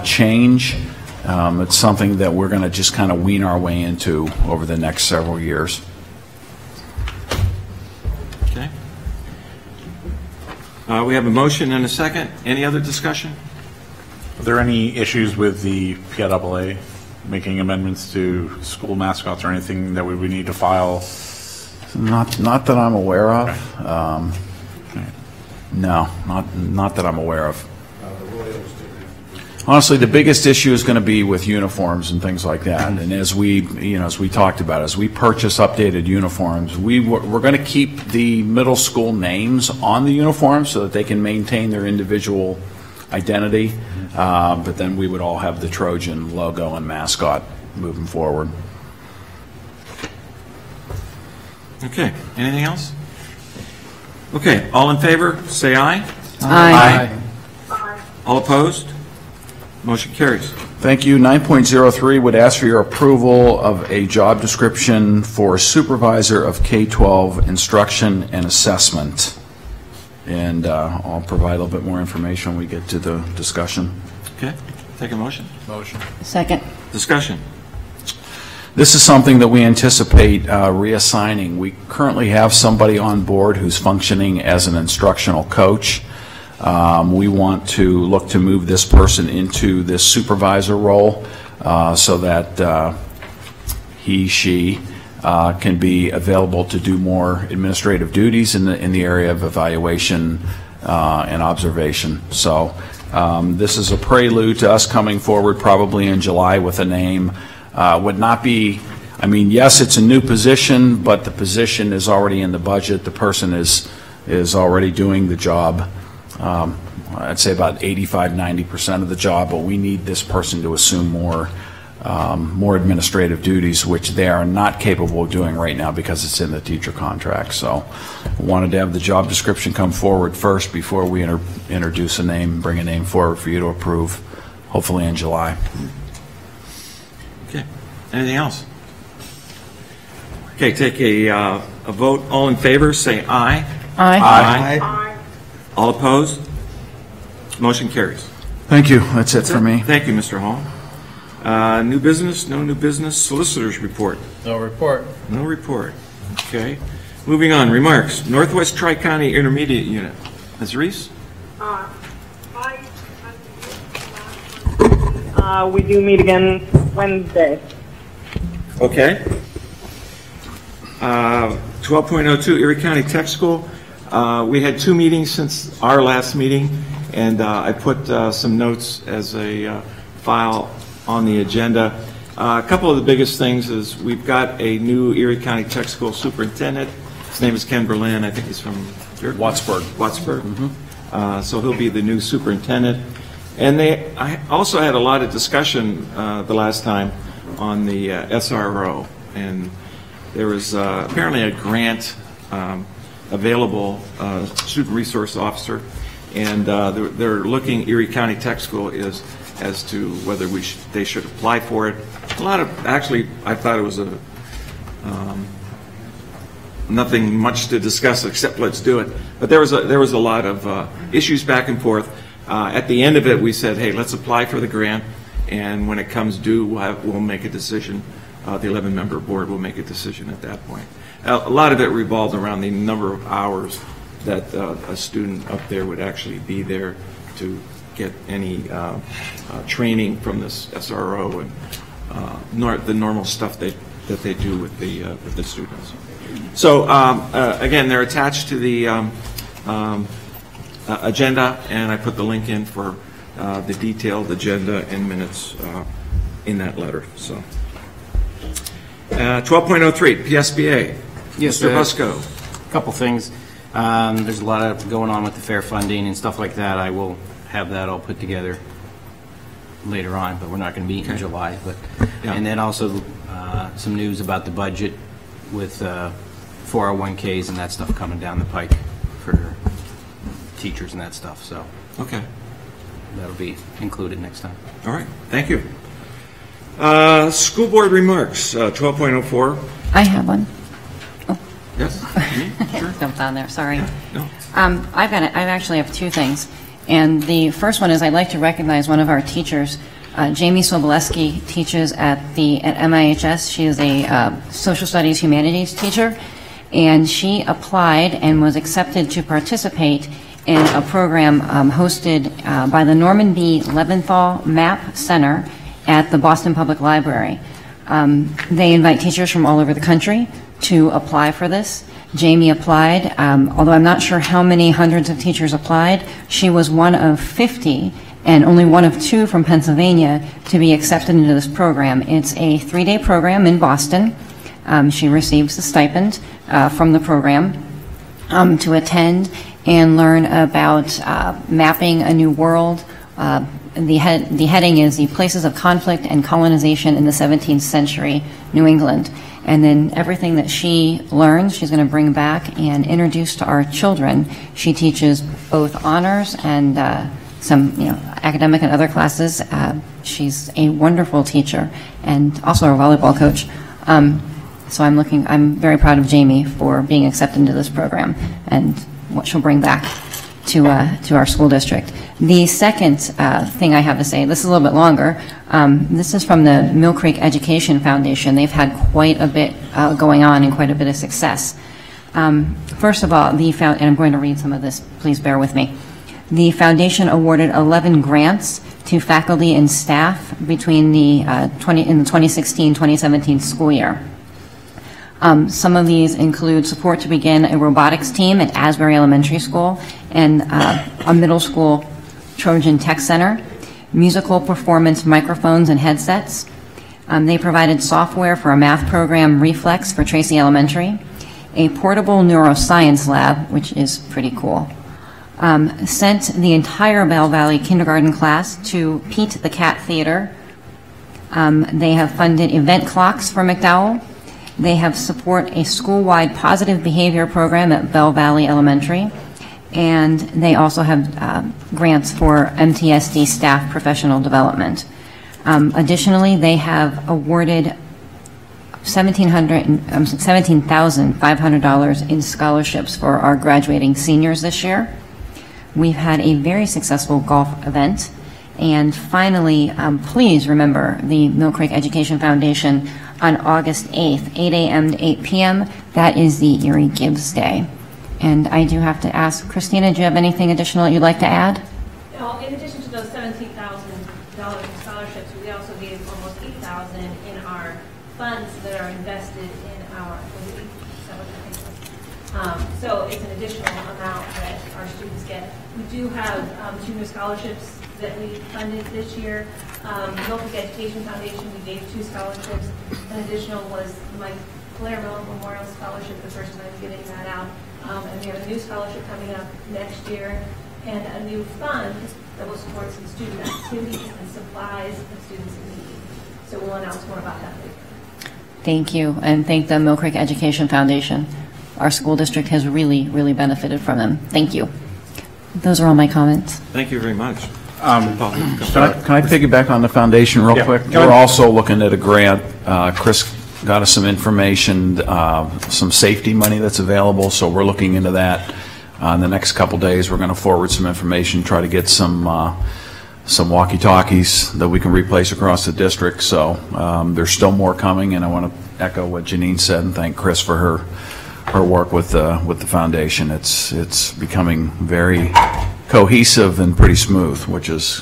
Speaker 5: change. It's something that we're going to just kind of wean our way into over the next several years.
Speaker 1: Okay. We have a motion and a second. Any other discussion?
Speaker 9: Are there any issues with the PIAA making amendments to school mascots or anything that we would need to file?
Speaker 5: Not that I'm aware of. No, not that I'm aware of. Honestly, the biggest issue is going to be with uniforms and things like that. And as we talked about, as we purchase updated uniforms, we're going to keep the middle school names on the uniforms so that they can maintain their individual identity. But then we would all have the Trojan logo and mascot moving forward.
Speaker 1: Okay. Anything else? Okay. All in favor, say aye.
Speaker 4: Aye.
Speaker 1: All opposed? Motion carries.
Speaker 5: Thank you. 9.03 would ask for your approval of a job description for supervisor of K-12 instruction and assessment. And I'll provide a little bit more information when we get to the discussion.
Speaker 1: Okay. Take a motion.
Speaker 9: Motion.
Speaker 4: Second.
Speaker 1: Discussion.
Speaker 5: This is something that we anticipate reassigning. We currently have somebody on board who's functioning as an instructional coach. We want to look to move this person into this supervisor role so that she can be available to do more administrative duties in the area of evaluation and observation. So this is a prelude to us coming forward probably in July with a name. Would not be, I mean, yes, it's a new position, but the position is already in the budget. The person is already doing the job. I'd say about 85–90% of the job, but we need this person to assume more administrative duties, which they are not capable of doing right now because it's in the teacher contract. So wanted to have the job description come forward first before we introduce a name, bring a name forward for you to approve, hopefully in July.
Speaker 1: Okay. Anything else? Okay, take a vote. All in favor, say aye.
Speaker 4: Aye.
Speaker 1: Aye. All opposed? Motion carries.
Speaker 5: Thank you. That's it for me.
Speaker 1: Thank you, Mr. Hall. New business? No new business. Solicitors report?
Speaker 11: No report.
Speaker 1: No report. Okay. Moving on. Remarks. Northwest Tri-County Intermediate Unit. Ms. Reese?
Speaker 10: We do meet again Wednesday.
Speaker 1: Okay. 12.02 Erie County Tech School. We had 2 meetings since our last meeting, and I put some notes as a file on the agenda. A couple of the biggest things is we've got a new Erie County Tech School superintendent. His name is Ken Berlin. I think he's from
Speaker 5: Wattsburg.
Speaker 1: Wattsburg. So he'll be the new superintendent. And I also had a lot of discussion the last time on the SRO. And there was apparently a grant available, student resource officer. And they're looking, Erie County Tech School is, as to whether they should apply for it. A lot of, actually, I thought it was nothing much to discuss except let's do it. But there was a lot of issues back and forth. At the end of it, we said, hey, let's apply for the grant, and when it comes due, we'll make a decision. The 11-member board will make a decision at that point. A lot of it revolved around the number of hours that a student up there would actually be there to get any training from this SRO and the normal stuff that they do with the students. So again, they're attached to the agenda, and I put the link in for the detailed agenda and minutes in that letter. So 12.03 PSBA.
Speaker 12: Yes,
Speaker 1: Mr. Busco.
Speaker 12: A couple things. There's a lot of going on with the fair funding and stuff like that. I will have that all put together later on, but we're not going to meet in July. But and then also some news about the budget with 401ks and that stuff coming down the pike for teachers and that stuff. So that'll be included next time.
Speaker 1: All right, thank you. School board remarks, 12.04.
Speaker 4: I have one.
Speaker 1: Yes.
Speaker 4: Sure. Jumped on there. Sorry.
Speaker 1: No.
Speaker 4: I actually have two things, and the first one is I'd like to recognize one of our teachers. Jamie Soboleski teaches at MIHS. She is a social studies humanities teacher, and she applied and was accepted to participate in a program hosted by the Norman B. Leventhal MAP Center at the Boston Public Library. They invite teachers from all over the country to apply for this. Jamie applied, although I'm not sure how many hundreds of teachers applied. She was one of 50 and only one of 2 from Pennsylvania to be accepted into this program. It's a 3-day program in Boston. She receives the stipend from the program to attend and learn about mapping a new world. The heading is the places of conflict and colonization in the 17th century New England. And then everything that she learns, she's going to bring back and introduce to our children. She teaches both honors and some, academic and other classes. She's a wonderful teacher and also a volleyball coach. So I'm very proud of Jamie for being accepted into this program and what she'll bring back to our school district. The second thing I have to say, this is a little bit longer. This is from the Mill Creek Education Foundation. They've had quite a bit going on and quite a bit of success. First of all, and I'm going to read some of this, please bear with me. The foundation awarded 11 grants to faculty and staff between the 2016-2017 school year. Some of these include support to begin a robotics team at Asbury Elementary School and a middle school Trojan Tech Center, musical performance microphones and headsets. They provided software for a math program, Reflex, for Tracy Elementary, a portable neuroscience lab, which is pretty cool. Sent the entire Bell Valley kindergarten class to Pete the Cat Theater. They have funded event clocks for McDowell. They have support a school-wide positive behavior program at Bell Valley Elementary. And they also have grants for MTSD staff professional development. Additionally, they have awarded $17,500 in scholarships for our graduating seniors this year. We've had a very successful golf event. And finally, please remember the Mill Creek Education Foundation on August 8th, 8 a.m. to 8 p.m. That is the Erie Gibbs Day. And I do have to ask, Christina, do you have anything additional you'd like to add?
Speaker 13: Well, in addition to those $17,000 in scholarships, we also gave almost $8,000 in our funds that are invested in our, so it's an additional amount that our students get. We do have 2 new scholarships that we funded this year. Mill Creek Education Foundation, we gave 2 scholarships. An additional was my Blair Mill Memorial Scholarship, the first time getting that out. And we have a new scholarship coming up next year. and a new fund that will support some student activities and supplies that students need. So we'll announce more about that later.
Speaker 4: Thank you, and thank the Mill Creek Education Foundation. Our school district has really, really benefited from them. Thank you. Those are all my comments.
Speaker 1: Thank you very much.
Speaker 5: Can I piggyback on the foundation real quick? We're also looking at a grant. Chris got us some information, some safety money that's available, so we're looking into that. In the next couple days, we're going to forward some information, try to get some walkie-talkies that we can replace across the district. So there's still more coming, and I want to echo what Janine said and thank Chris for her work with the foundation. It's becoming very cohesive and pretty smooth, which is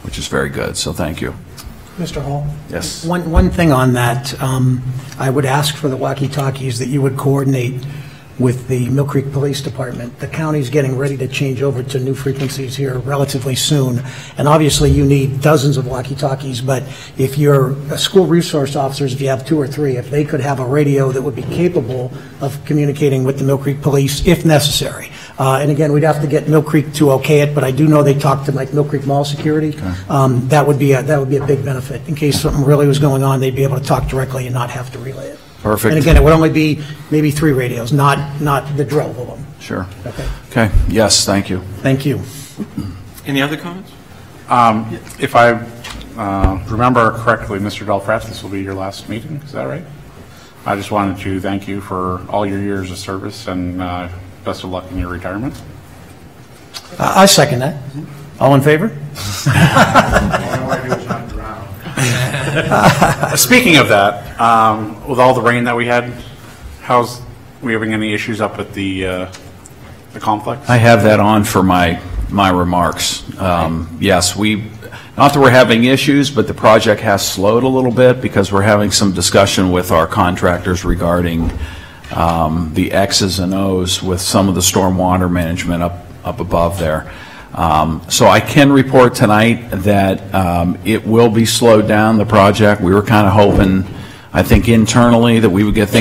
Speaker 5: very good. So thank you.
Speaker 7: Mr. Hall?
Speaker 5: Yes.
Speaker 7: One thing on that, I would ask for the walkie-talkies that you would coordinate with the Mill Creek Police Department. The county's getting ready to change over to new frequencies here relatively soon, and obviously you need dozens of walkie-talkies, but if you're school resource officers, if you have 2 or 3, if they could have a radio that would be capable of communicating with the Mill Creek Police if necessary. And again, we'd have to get Mill Creek to okay it, but I do know they talked to like Mill Creek Mall Security. Okay. That would be a big benefit. In case something really was going on, they'd be able to talk directly and not have to relay it.
Speaker 5: Perfect.
Speaker 7: And again, it would only be maybe 3 radios, not the drill of them.
Speaker 5: Sure.
Speaker 7: Okay.
Speaker 5: Okay. Yes, thank you.
Speaker 7: Thank you.
Speaker 1: Any other comments?
Speaker 9: If I remember correctly, Mr. Delfrat, this will be your last meeting. Is that right? I just wanted to thank you for all your years of service and best of luck in your retirement.
Speaker 7: I second that. All in favor?
Speaker 9: Speaking of that, with all the rain that we had, we having any issues up at the complex?
Speaker 5: I have that on for my remarks. Yes, not that we're having issues, but the project has slowed a little bit because we're having some discussion with our contractors regarding the X's and O's with some of the stormwater management up above there. So I can report tonight that it will be slowed down, the project. We were kind of hoping, I think internally, that we would get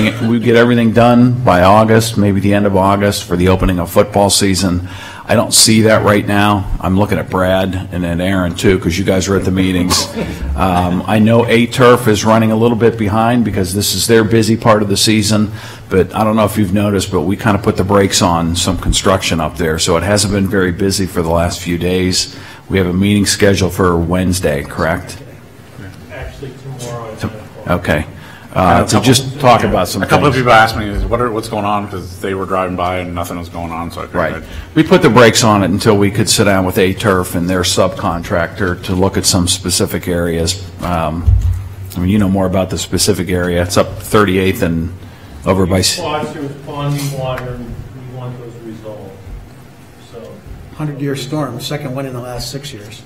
Speaker 5: everything done by August, maybe the end of August for the opening of football season. I don't see that right now. I'm looking at Brad and then Aaron too, because you guys are at the meetings. I know A-Turf is running a little bit behind because this is their busy part of the season, but I don't know if you've noticed, but we kind of put the brakes on some construction up there, so it hasn't been very busy for the last few days. We have a meeting scheduled for Wednesday, correct?
Speaker 2: Actually, tomorrow.
Speaker 5: Okay. To just talk about some
Speaker 9: things. A couple of
Speaker 5: things.
Speaker 9: people asked me, what's going on, because they were driving by and nothing was going on, so I figured
Speaker 5: We put the brakes on it until we could sit down with A-Turf and their subcontractor to look at some specific areas. I mean, you know more about the specific area. It's up 38th and over by...
Speaker 14: Spots, there was ponding water, and we want those resolved. So
Speaker 7: 100-year storm, second one in the last 6 years.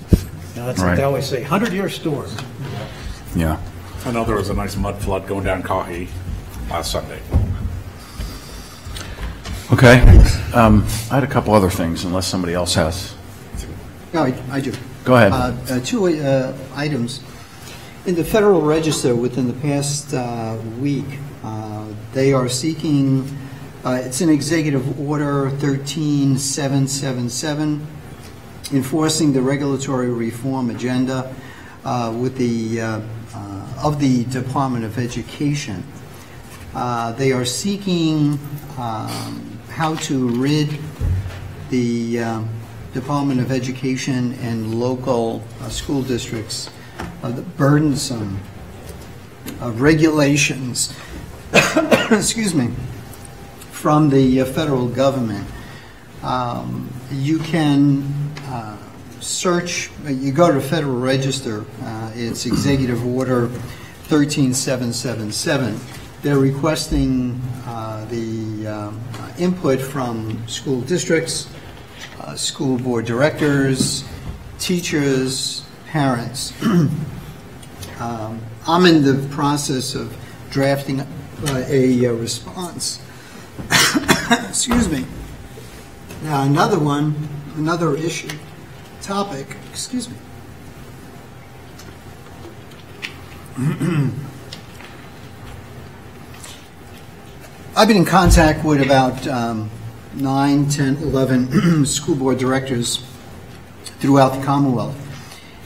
Speaker 7: Now, that's what they always say, 100-year storm.
Speaker 5: Yeah.
Speaker 9: I know there was a nice mud flood going down Cohee last Sunday.
Speaker 5: Okay. I had a couple other things, unless somebody else has.
Speaker 8: No, I do.
Speaker 5: Go ahead.
Speaker 8: 2 items. In the Federal Register within the past week, they are seeking, it's an Executive Order 13777, enforcing the regulatory reform agenda with the of the Department of Education. They are seeking how to rid the Department of Education and local school districts of the burdensome regulations excuse me, from the federal government. You can search, you go to Federal Register, it's Executive Order 13777. They're requesting the input from school districts, school board directors, teachers, parents. I'm in the process of drafting a response. Excuse me. Now another issue. Topic, excuse me. I've been in contact with about 9, 10, 11 school board directors throughout the Commonwealth.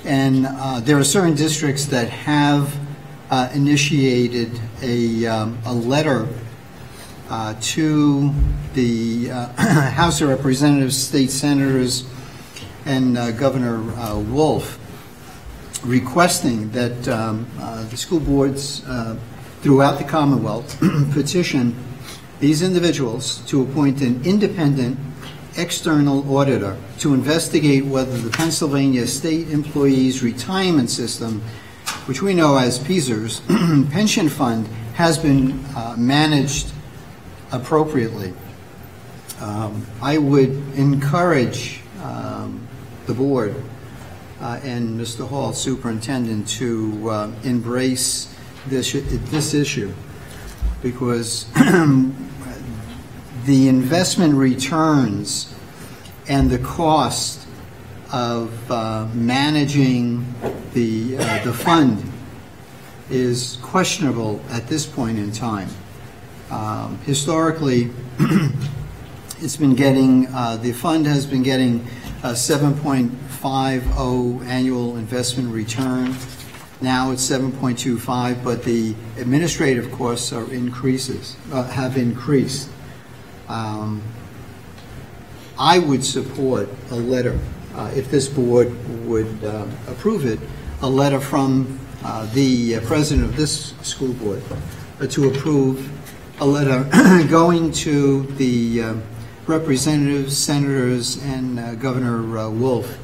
Speaker 8: And there are certain districts that have initiated a letter to the House of Representatives, state senators, and Governor Wolf, requesting that the school boards throughout the Commonwealth petition these individuals to appoint an independent external auditor to investigate whether the Pennsylvania State Employees Retirement System, which we know as PESERS, pension fund, has been managed appropriately. I would encourage the board and Mr. Hall, superintendent, to embrace this issue, because the investment returns and the cost of managing the fund is questionable at this point in time. Historically, it's been getting, the fund has been getting a 7.50 annual investment return. Now it's 7.25, but the administrative costs are have increased. I would support a letter, if this board would approve it, a letter from the president of this school board to approve a letter going to the representatives, senators, and Governor Wolf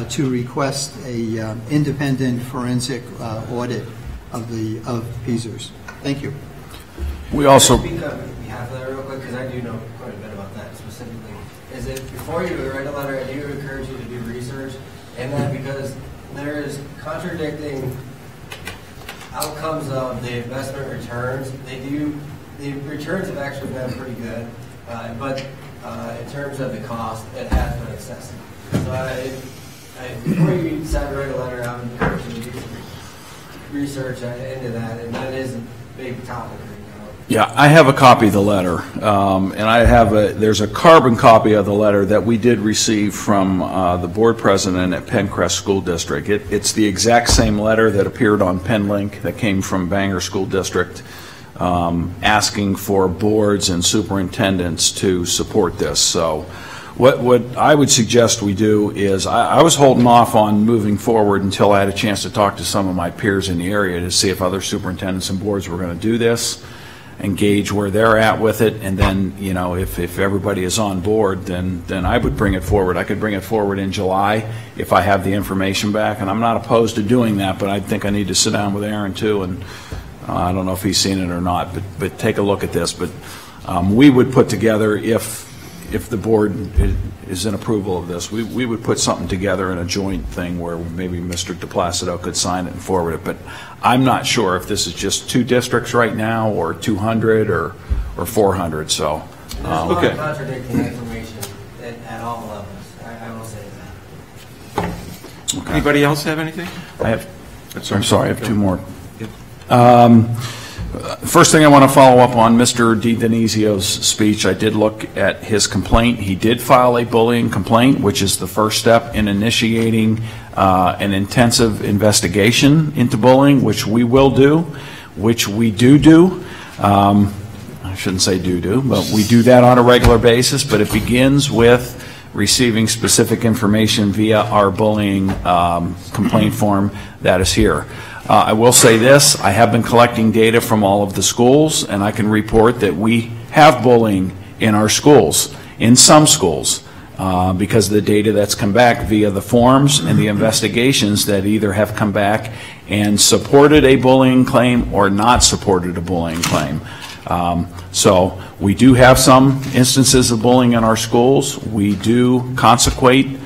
Speaker 8: to request a independent forensic audit of PESERS. Thank you.
Speaker 11: We also speak on behalf of that real quick, because I do know quite a bit about that specifically. Is it before you write a letter, I do encourage you to do research in that, because there is contradicting outcomes of the investment returns. The returns have actually been pretty good, but in terms of the cost, it has been excessive. So before you decide to write a letter, I would encourage you to do research into that, and that is a big topic right now.
Speaker 5: Yeah, I have a copy of the letter, and I have there's a carbon copy of the letter that we did receive from the board president at Penncrest School District. It's the exact same letter that appeared on PennLink that came from Bangor School District, asking for boards and superintendents to support this. So what I would suggest we do is, I was holding off on moving forward until I had a chance to talk to some of my peers in the area to see if other superintendents and boards were going to do this, engage where they're at with it, and then, you know, if everybody is on board, then I would bring it forward. I could bring it forward in July if I have the information back, and I'm not opposed to doing that, but I think I need to sit down with Aaron too, and I don't know if he's seen it or not, but take a look at this. But we would put together, if the board is in approval of this, we would put something together in a joint thing where maybe Mr. DePlacido could sign it and forward it. But I'm not sure if this is just 2 districts right now, or 200 or 400. So
Speaker 11: there's a lot of contradicting information at all levels. I will say that.
Speaker 1: Okay. Anybody else have anything?
Speaker 5: I'm sorry, I have 2 more. First thing I want to follow up on Mr. DiDonizio's speech. I did look at his complaint. He did file a bullying complaint, which is the first step in initiating an intensive investigation into bullying, which we will do, which we do. I shouldn't say do, but we do that on a regular basis, but it begins with receiving specific information via our bullying complaint form that is here. I will say this, I have been collecting data from all of the schools, and I can report that we have bullying in our schools, in some schools, because of the data that's come back via the forms and the investigations that either have come back and supported a bullying claim or not supported a bullying claim. So we do have some instances of bullying in our schools. We do consequate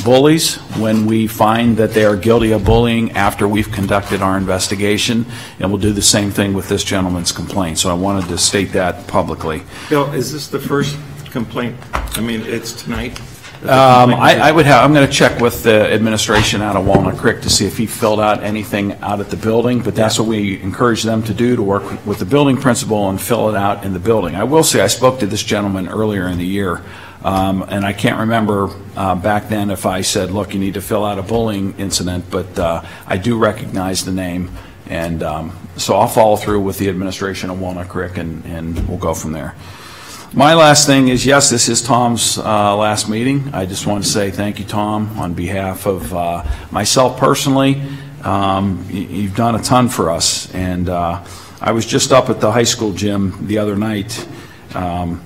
Speaker 5: bullies when we find that they are guilty of bullying after we've conducted our investigation, and we'll do the same thing with this gentleman's complaint. So I wanted to state that publicly.
Speaker 1: Bill, is this the first complaint? I mean, it's tonight?
Speaker 5: I would have. I'm going to check with the administration out of Walnut Creek to see if he filled out anything out at the building. But that's what we encourage them to do, to work with the building principal and fill it out in the building. I will say I spoke to this gentleman earlier in the year And I can't remember back then if I said, look, you need to fill out a bullying incident, but I do recognize the name. And so I'll follow through with the administration of Walnut Creek, and we'll go from there. My last thing is, yes, this is Tom's last meeting. I just want to say thank you, Tom, on behalf of myself personally. You've done a ton for us, and I was just up at the high school gym the other night, and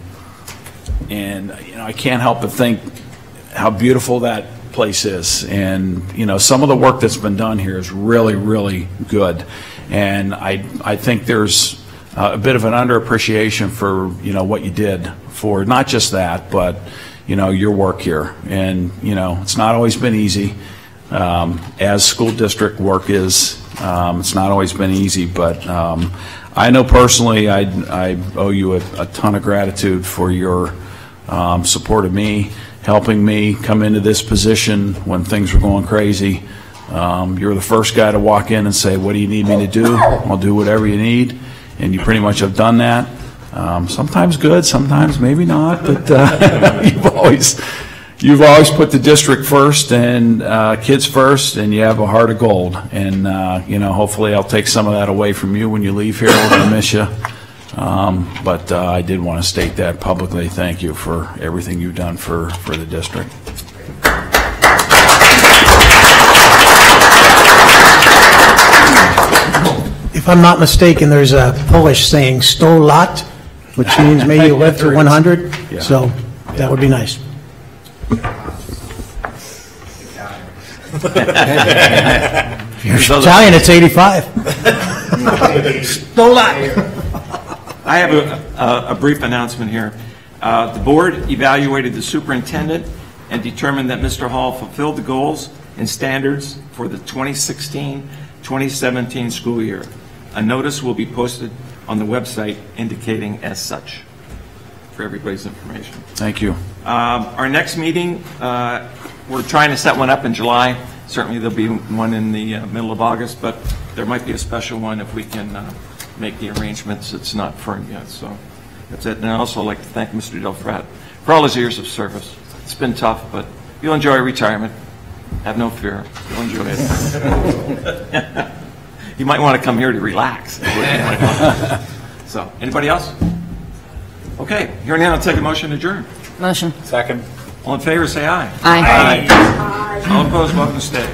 Speaker 5: I can't help but think how beautiful that place is, and some of the work that's been done here is really, really good, and I think there's a bit of an underappreciation for what you did for not just that, but your work here, and it's not always been easy. As school district work is, it's not always been easy, but I know personally I owe you a ton of gratitude for your support of me, helping me come into this position when things were going crazy. You're the first guy to walk in and say, what do you need me to do? I'll do whatever you need, and you pretty much have done that. Sometimes good, sometimes maybe not, but you've always put the district first and kids first, and you have a heart of gold. And hopefully I'll take some of that away from you when you leave here. We're going to miss you. But I did want to state that publicly. Thank you for everything you've done for the district.
Speaker 7: If I'm not mistaken, there's a Polish saying, 100 lat, which means may you live to 100.
Speaker 5: Yeah.
Speaker 7: So that would be nice. If you're Italian, it's 85. 100 lat.
Speaker 1: I have a brief announcement here. The board evaluated the superintendent and determined that Mr. Hall fulfilled the goals and standards for the 2016-2017 school year. A notice will be posted on the website indicating as such for everybody's information.
Speaker 5: Thank you.
Speaker 1: Our next meeting, we're trying to set one up in July. Certainly there'll be one in the middle of August, but there might be a special one if we can make the arrangements. It's not firm yet, so that's it. And I'd also like to thank Mr. Delfrat for all his years of service. It's been tough, but you'll enjoy retirement. Have no fear. You'll enjoy it. You might want to come here to relax. So, anybody else? Okay, here now, I'll take a motion to adjourn.
Speaker 4: Motion.
Speaker 9: Second.
Speaker 1: All in favor, say aye.
Speaker 4: Aye.
Speaker 1: All opposed, welcome to stay.